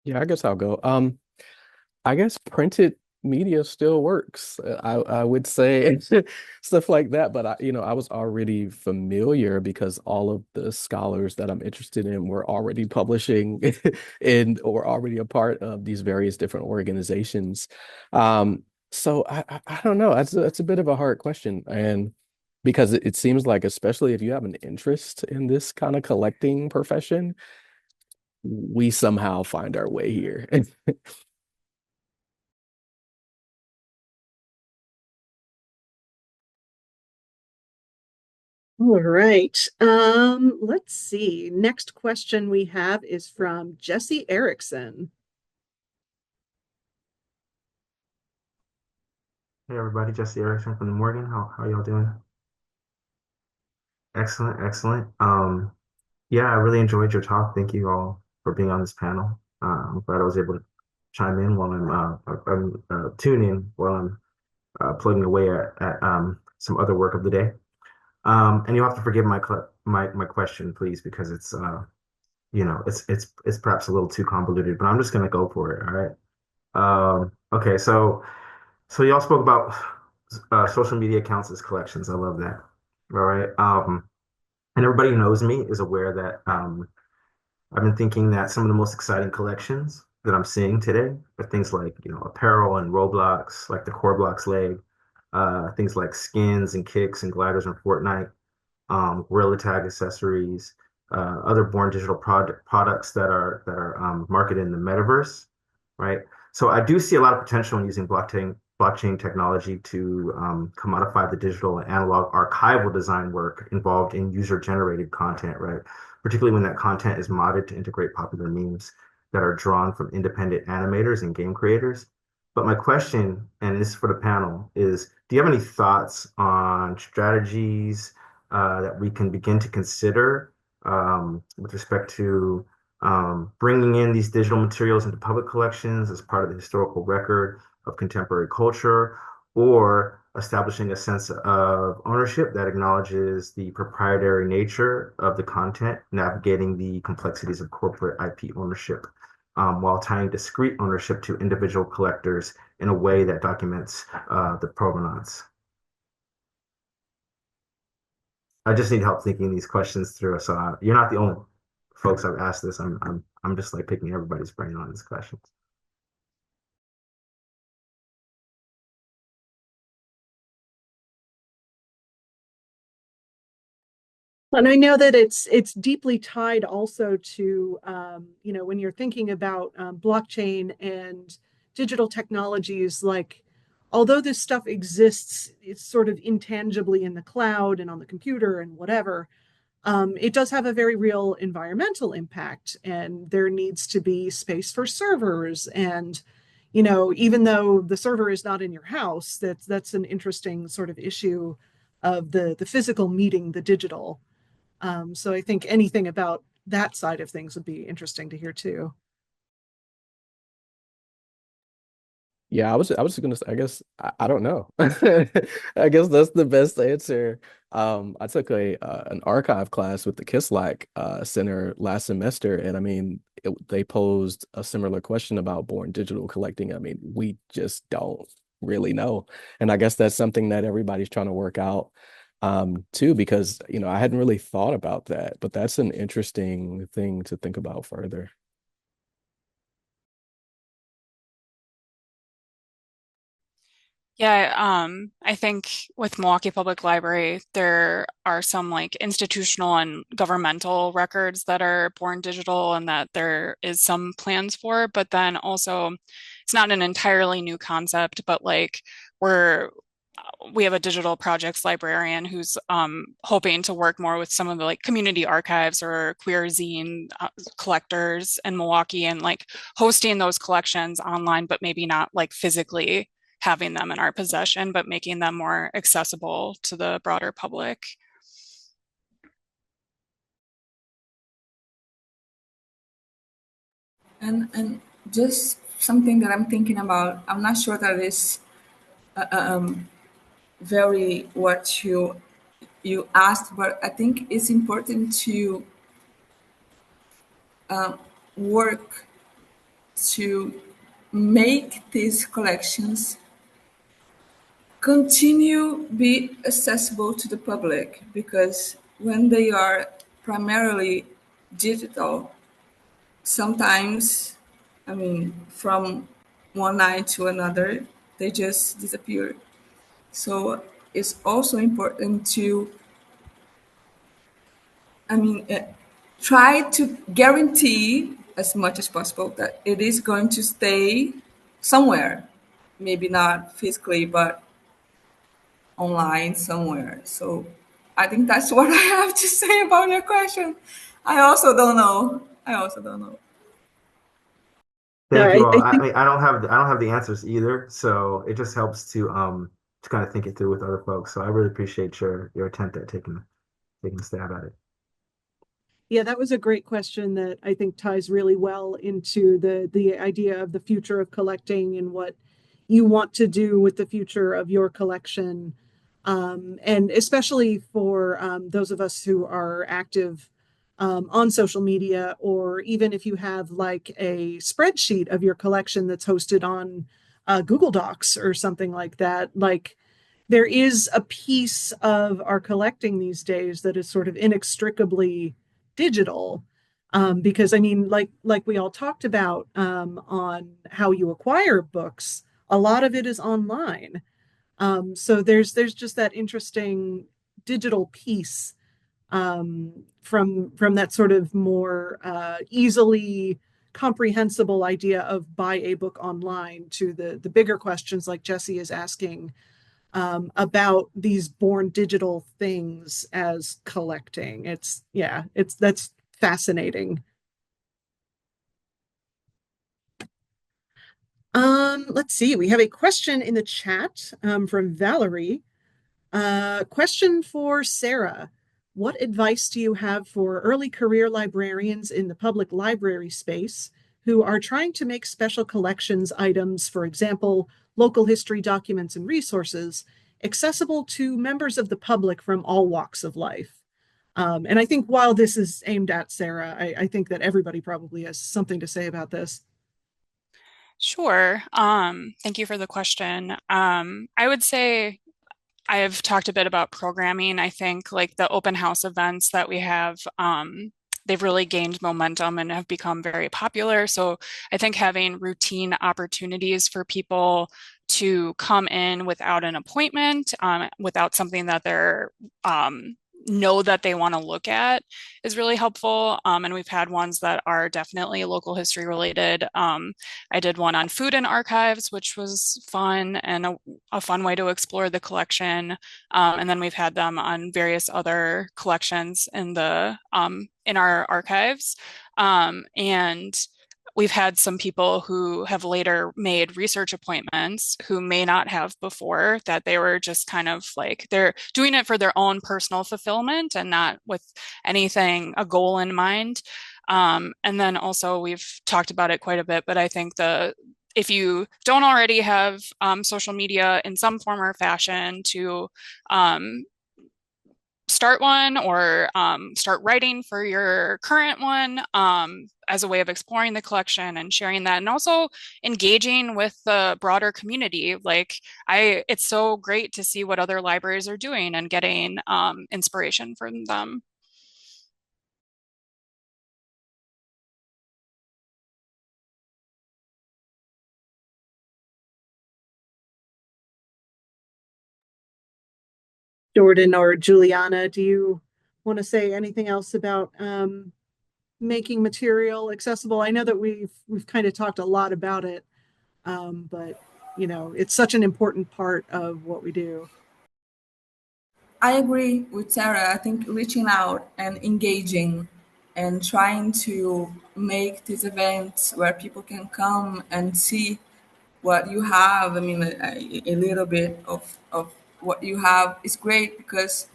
Yeah, I guess I'll go. I guess printed media still works. I would say stuff like that, but I was already familiar because all of the scholars that I'm interested in were already publishing and or already a part of these various different organizations. So I don't know. That's a bit of a hard question, and because it seems like, especially if you have an interest in this kind of collecting profession, we somehow find our way here. All right. Let's see. Next question we have is from Jesse Erickson. Hey everybody, Jesse Erickson from the Morgan. How y'all doing? Excellent, excellent. Yeah, I really enjoyed your talk. Thank you all for being on this panel. I'm glad I was able to chime in while I'm tune in while I'm plugging away at some other work of the day. And you'll have to forgive my question, please, because it's it's perhaps a little too convoluted, but I'm just gonna go for it. All right. Okay, so y'all spoke about social media accounts as collections. I love that. All right. And everybody who knows me is aware that I've been thinking that some of the most exciting collections that I'm seeing today are things like, apparel and Roblox, like the Core Blocks leg, things like skins and kicks and gliders in Fortnite, Gorilla Tag accessories, other born digital products that are marketed in the metaverse, right? So I do see a lot of potential in using blockchain technology to commodify the digital and analog archival design work involved in user generated content, right? Particularly when that content is modded to integrate popular memes that are drawn from independent animators and game creators. But my question, and this is for the panel, is do you have any thoughts on strategies that we can begin to consider with respect to bringing in these digital materials into public collections as part of the historical record of contemporary culture, or establishing a sense of ownership that acknowledges the proprietary nature of the content, navigating the complexities of corporate IP ownership, while tying discrete ownership to individual collectors in a way that documents the provenance. I just need help thinking these questions through. So you're not the only folks I've asked this. I'm just like picking everybody's brain on these questions. And I know that it's deeply tied also to when you're thinking about blockchain and digital technologies, like although this stuff exists, it's sort of intangibly in the cloud and on the computer and whatever. It does have a very real environmental impact, and there needs to be space for servers. And even though the server is not in your house, that's an interesting sort of issue of the physical meeting the digital. So I think anything about that side of things would be interesting to hear too. Yeah, I was gonna say, I guess I don't know. I guess that's the best answer. I took a an archive class with the Kislak Center last semester, and I mean, they posed a similar question about born digital collecting. I mean, we just don't really know, and I guess that's something that everybody's trying to work out too, because I hadn't really thought about that, but that's an interesting thing to think about further. Yeah, I think with Milwaukee Public Library, there are some like institutional and governmental records that are born digital and that there is some plans for, but then also it's not an entirely new concept, but like we're we have a digital projects librarian who's hoping to work more with some of the like community archives or queer zine collectors in Milwaukee and like hosting those collections online, but maybe not like physically having them in our possession, but making them more accessible to the broader public. And just something that I'm thinking about. I'm not sure that is very what you asked, but I think it's important to work to make these collections continue be accessible to the public, because when they are primarily digital, sometimes, I mean, from one night to another, they just disappear. So it's also important to, I mean, try to guarantee as much as possible that it is going to stay somewhere, maybe not physically, but online somewhere. So I think that's what I have to say about your question. I also don't know. No, Thank you all. I I think mean, I don't have the answers either, so it just helps to kind of think it through with other folks. So I really appreciate your attempt at taking a stab at it. yeah, that was a great question that I think ties really well into the idea of the future of collecting and what you want to do with the future of your collection. And especially for those of us who are active on social media, or even if you have like a spreadsheet of your collection that's hosted on Google Docs or something like that, like there is a piece of our collecting these days that is sort of inextricably digital. Because I mean, like we all talked about on how you acquire books, a lot of it is online. So there's just that interesting digital piece from that sort of more easily comprehensible idea of buy a book online to the bigger questions like Jesse is asking about these born digital things as collecting. That's fascinating. Let's see. We have a question in the chat from Valerie. Question for Sarah. What advice do you have for early career librarians in the public library space who are trying to make special collections items, for example, local history documents and resources, accessible to members of the public from all walks of life? And I think while this is aimed at Sarah, I think that everybody probably has something to say about this. Sure. Thank you for the question. I would say I have talked a bit about programming. I think like the open house events that we have, they've really gained momentum and have become very popular. So I think having routine opportunities for people to come in without an appointment, without something that they're know that they want to look at is really helpful. And we've had ones that are definitely local history related. I did one on food and archives, which was fun and a fun way to explore the collection. And then we've had them on various other collections in our archives. And we've had some people who have later made research appointments who may not have before, that they were just kind of like they're doing it for their own personal fulfillment and not with anything, a goal in mind. And then also we've talked about it quite a bit, but I think if you don't already have social media in some form or fashion, to start one or start writing for your current one as a way of exploring the collection and sharing that, and also engaging with the broader community. Like it's so great to see what other libraries are doing and getting inspiration from them. Jordan or Jullyana, do you want to say anything else about making material accessible? I know that we've kind of talked a lot about it, but it's such an important part of what we do. I agree with Sarah. I think reaching out and engaging and trying to make these events where people can come and see what you have. I mean, a little bit of what you have is great, because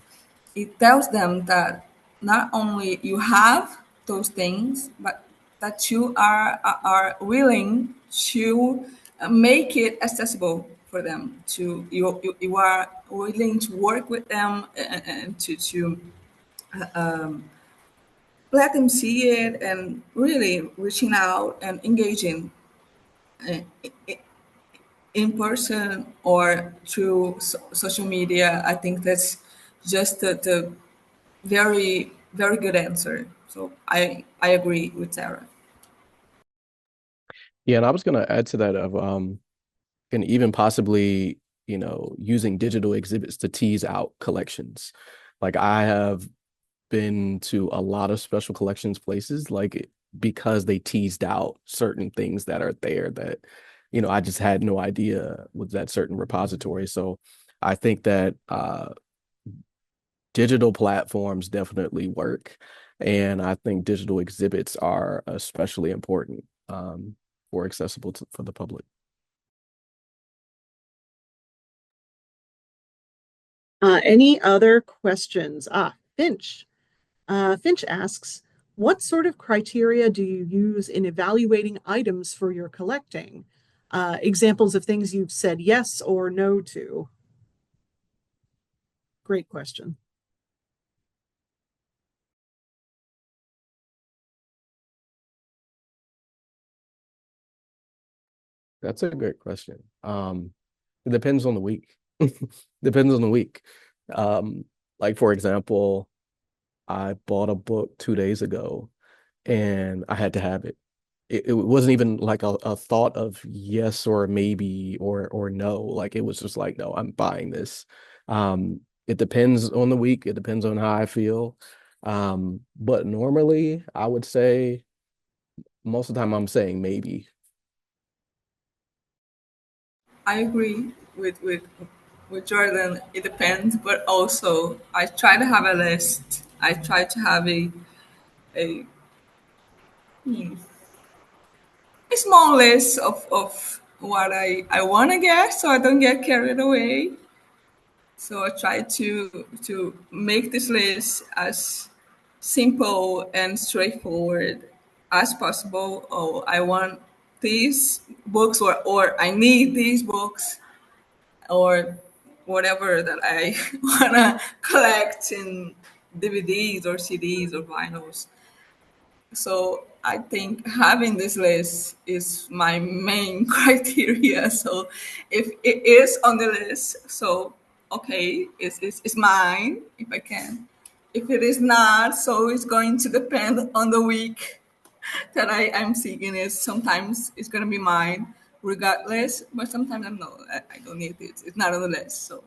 it tells them that not only you have those things, but that you are willing to make it accessible for them. You are willing to work with them and to let them see it, and really reaching out and engaging uh, in person or through social media. I think that's just the very, very good answer. So I agree with Sarah. Yeah, and I was going to add to that of and even possibly, using digital exhibits to tease out collections. Like I have been to a lot of special collections places, like because they teased out certain things that are there that, I just had no idea was that certain repository. So I think that digital platforms definitely work. And I think digital exhibits are especially important for accessible for the public. Any other questions? Finch. Finch asks, what sort of criteria do you use in evaluating items for your collecting? Examples of things you've said yes or no to. Great question. That's a great question. It depends on the week. Depends on the week. Um, like for example, I bought a book 2 days ago and I had to have it. It wasn't even like a thought of yes or maybe or no. Like it was just like, no, I'm buying this. It depends on the week. It depends on how I feel. But normally I would say most of the time I'm saying maybe. I agree with Jordan. It depends, but also I try to have a list. I try to have a hmm, a small list of what I want to get, so I don't get carried away. So I try to make this list as simple and straightforward as possible. Oh, I want these books, or I need these books, or whatever that I want to collect in DVDs or CDs or vinyls. So I think having this list is my main criteria. So if it is on the list, so okay, it's mine if I can. If it is not, so it's going to depend on the week that I'm seeking it. Sometimes it's going to be mine regardless, but sometimes I'm not. I don't need it. It's not on the list. So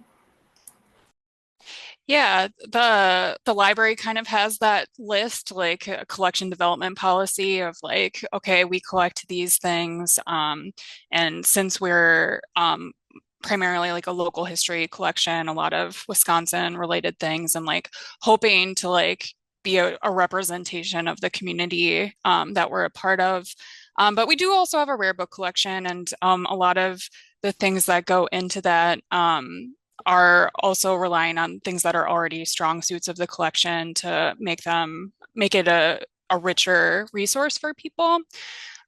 Yeah, the library kind of has that list, like a collection development policy of like, okay, we collect these things, and since we're primarily like a local history collection, a lot of Wisconsin related things, and like hoping to like be a representation of the community that we're a part of. But we do also have a rare book collection, and a lot of the things that go into that are also relying on things that are already strong suits of the collection to make it a richer resource for people.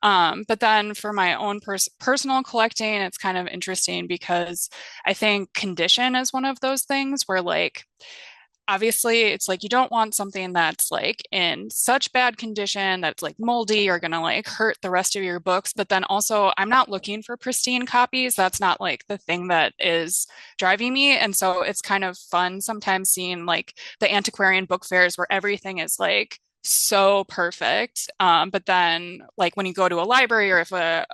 But then for my own personal collecting, it's kind of interesting because I think condition is one of those things where like obviously it's like you don't want something that's like in such bad condition that's like moldy or gonna like hurt the rest of your books. But then also I'm not looking for pristine copies. That's not like the thing that is driving me. And so it's kind of fun sometimes seeing like the antiquarian book fairs where everything is like so perfect. But then like when you go to a library or if a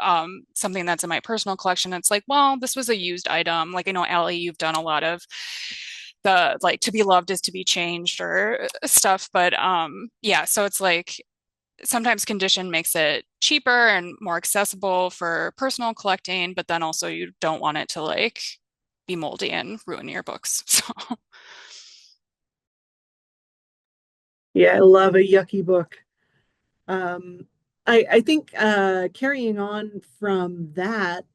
something that's in my personal collection, it's like, well, this was a used item. Like I know Allie, you've done a lot of the like to be loved is to be changed or stuff. But yeah, so it's like sometimes condition makes it cheaper and more accessible for personal collecting, but then also you don't want it to like be moldy and ruin your books. So Yeah, I love a yucky book. Um, I think carrying on from that,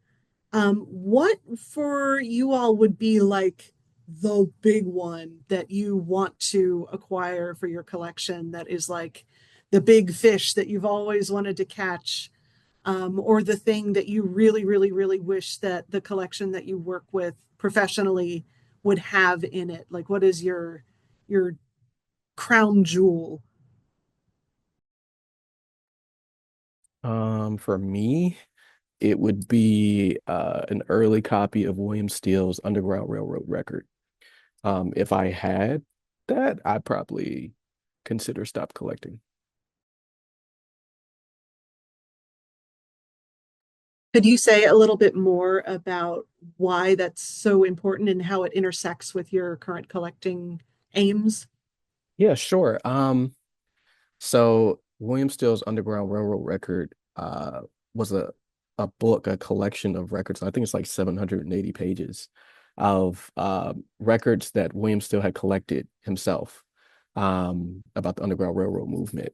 what for you all would be like the big one that you want to acquire for your collection that is like the big fish that you've always wanted to catch, or the thing that you really, really, really wish that the collection that you work with professionally would have in it? Like, what is your crown jewel? For me, it would be an early copy of William Steele's Underground Railroad record. If I had that, I'd probably consider stop collecting. Could you say a little bit more about why that's so important and how it intersects with your current collecting aims? Yeah, sure. So William Steele's Underground Railroad record was a book, a collection of records. I think it's like 780 pages. of records that William Steele had collected himself about the Underground Railroad movement.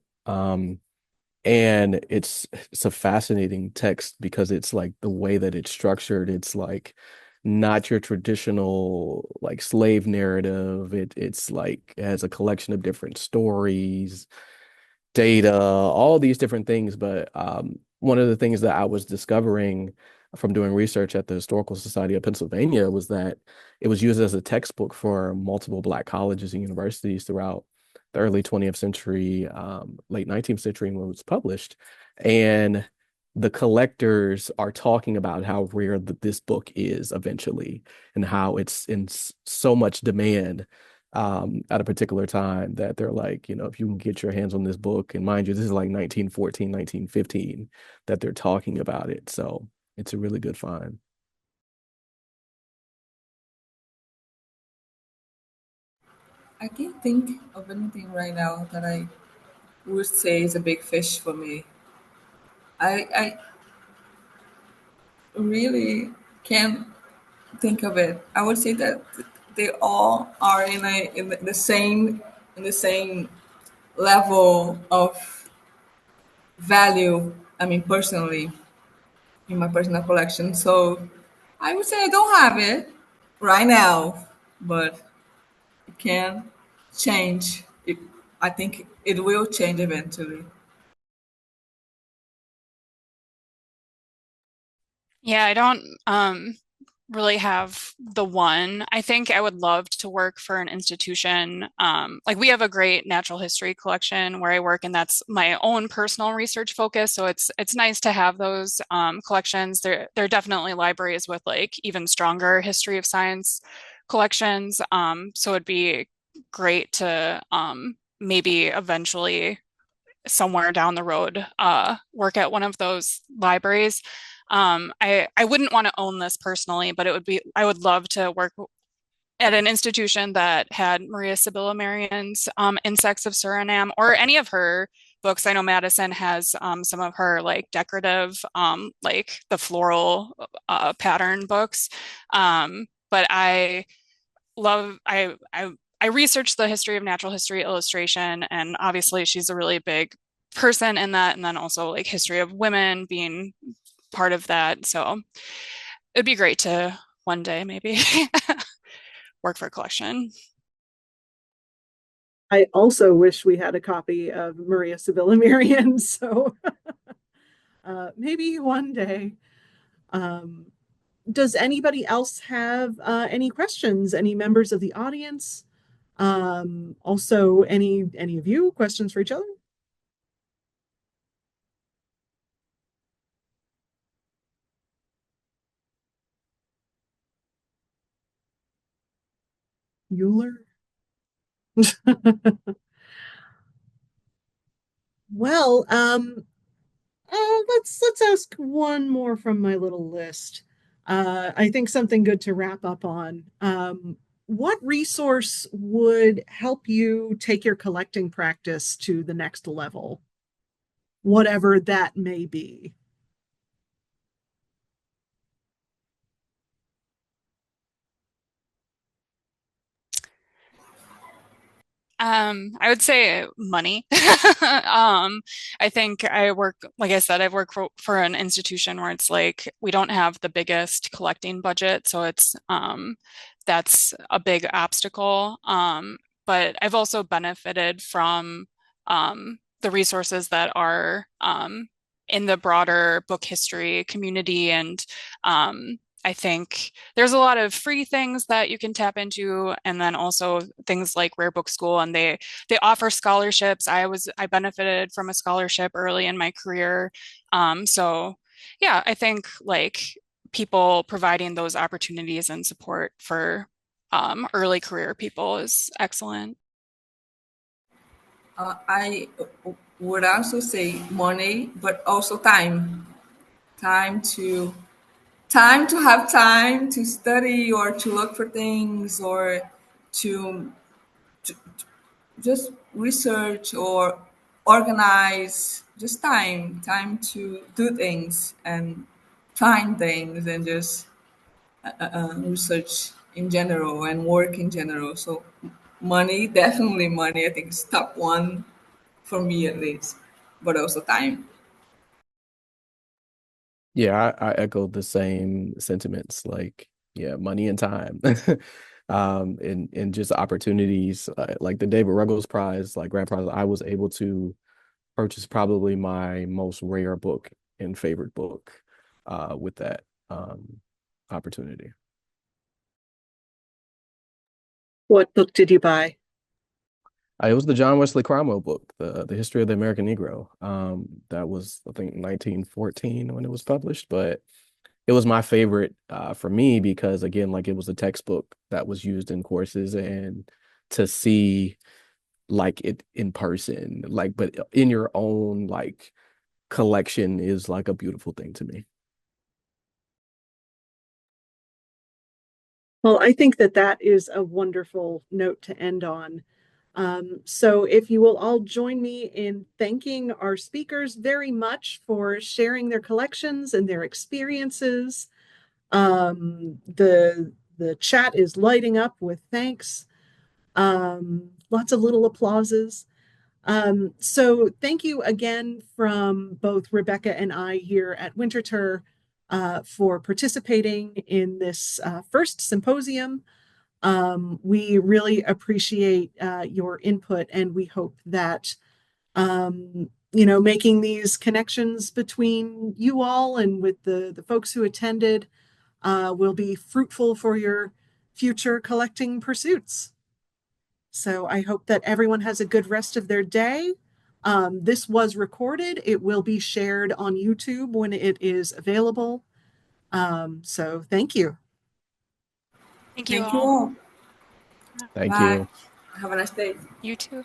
And it's a fascinating text because it's like the way that it's structured. It's like not your traditional like slave narrative. It's like it has a collection of different stories, data, all these different things. But one of the things that I was discovering from doing research at the Historical Society of Pennsylvania was that it was used as a textbook for multiple Black colleges and universities throughout the early 20th century, late 19th century when it was published. And the collectors are talking about how rare this book is eventually and how it's in so much demand at a particular time that they're like, if you can get your hands on this book, and mind you, this is like 1914, 1915 that they're talking about it. So it's a really good find. I can't think of anything right now that I would say is a big fish for me. I really can't think of it. I would say that they all are in the same level of value. I mean, personally, in my personal collection. So I would say I don't have it right now, but it can change. I think it will change eventually. Yeah, I don't really have the one. I think I would love to work for an institution. Like we have a great natural history collection where I work, and that's my own personal research focus. So it's nice to have those collections. There are definitely libraries with like even stronger history of science collections. So it'd be great to maybe eventually somewhere down the road work at one of those libraries. I wouldn't want to own this personally, but I would love to work at an institution that had Maria Sibylla Marion's Insects of Suriname or any of her books. I know Madison has some of her like decorative, like the floral pattern books. But I researched the history of natural history illustration, and obviously she's a really big person in that, and then also like history of women being part of that. So it'd be great to one day maybe work for a collection. I also wish we had a copy of Maria Sibylla Marion, so maybe one day. Does anybody else have any questions? Any members of the audience? Also, any of you questions for each other? Euler? Well, let's ask one more from my little list. I think something good to wrap up on. What resource would help you take your collecting practice to the next level, whatever that may be? I would say money. I think like I said, I've worked for an institution where it's like we don't have the biggest collecting budget, so that's a big obstacle. But I've also benefited from the resources that are in the broader book history community, and I think there's a lot of free things that you can tap into, and then also things like Rare Book School, and they offer scholarships. I benefited from a scholarship early in my career. So yeah, I think like people providing those opportunities and support for early career people is excellent. I would also say money, but also time. Time to have time to study or to look for things or to just research or organize. Just time to do things and find things and just research in general and work in general. So money, definitely money, I think is top one for me at least, but also time. Yeah, I echo the same sentiments. Like, yeah, money and time, and just opportunities. Like the David Ruggles Prize, like Grand Prize, I was able to purchase probably my most rare book and favorite book, with that opportunity. What book did you buy? It was the John Wesley Cromwell book, the History of the American Negro. That was, I think, 1914 when it was published, but it was my favorite for me because, again, like it was a textbook that was used in courses, and to see like it in person, like but in your own like collection is like a beautiful thing to me. Well, I think that that is a wonderful note to end on. So if you will all join me in thanking our speakers very much for sharing their collections and their experiences. The chat is lighting up with thanks. Lots of little applauses. So thank you again from both Rebecca and I here at Winterthur for participating in this first symposium. We really appreciate your input, and we hope that making these connections between you all and with the folks who attended will be fruitful for your future collecting pursuits. So I hope that everyone has a good rest of their day. This was recorded. It will be shared on YouTube when it is available. So thank you. Thank you Thank you all. all. Thank Bye. you. Have a nice day. You too.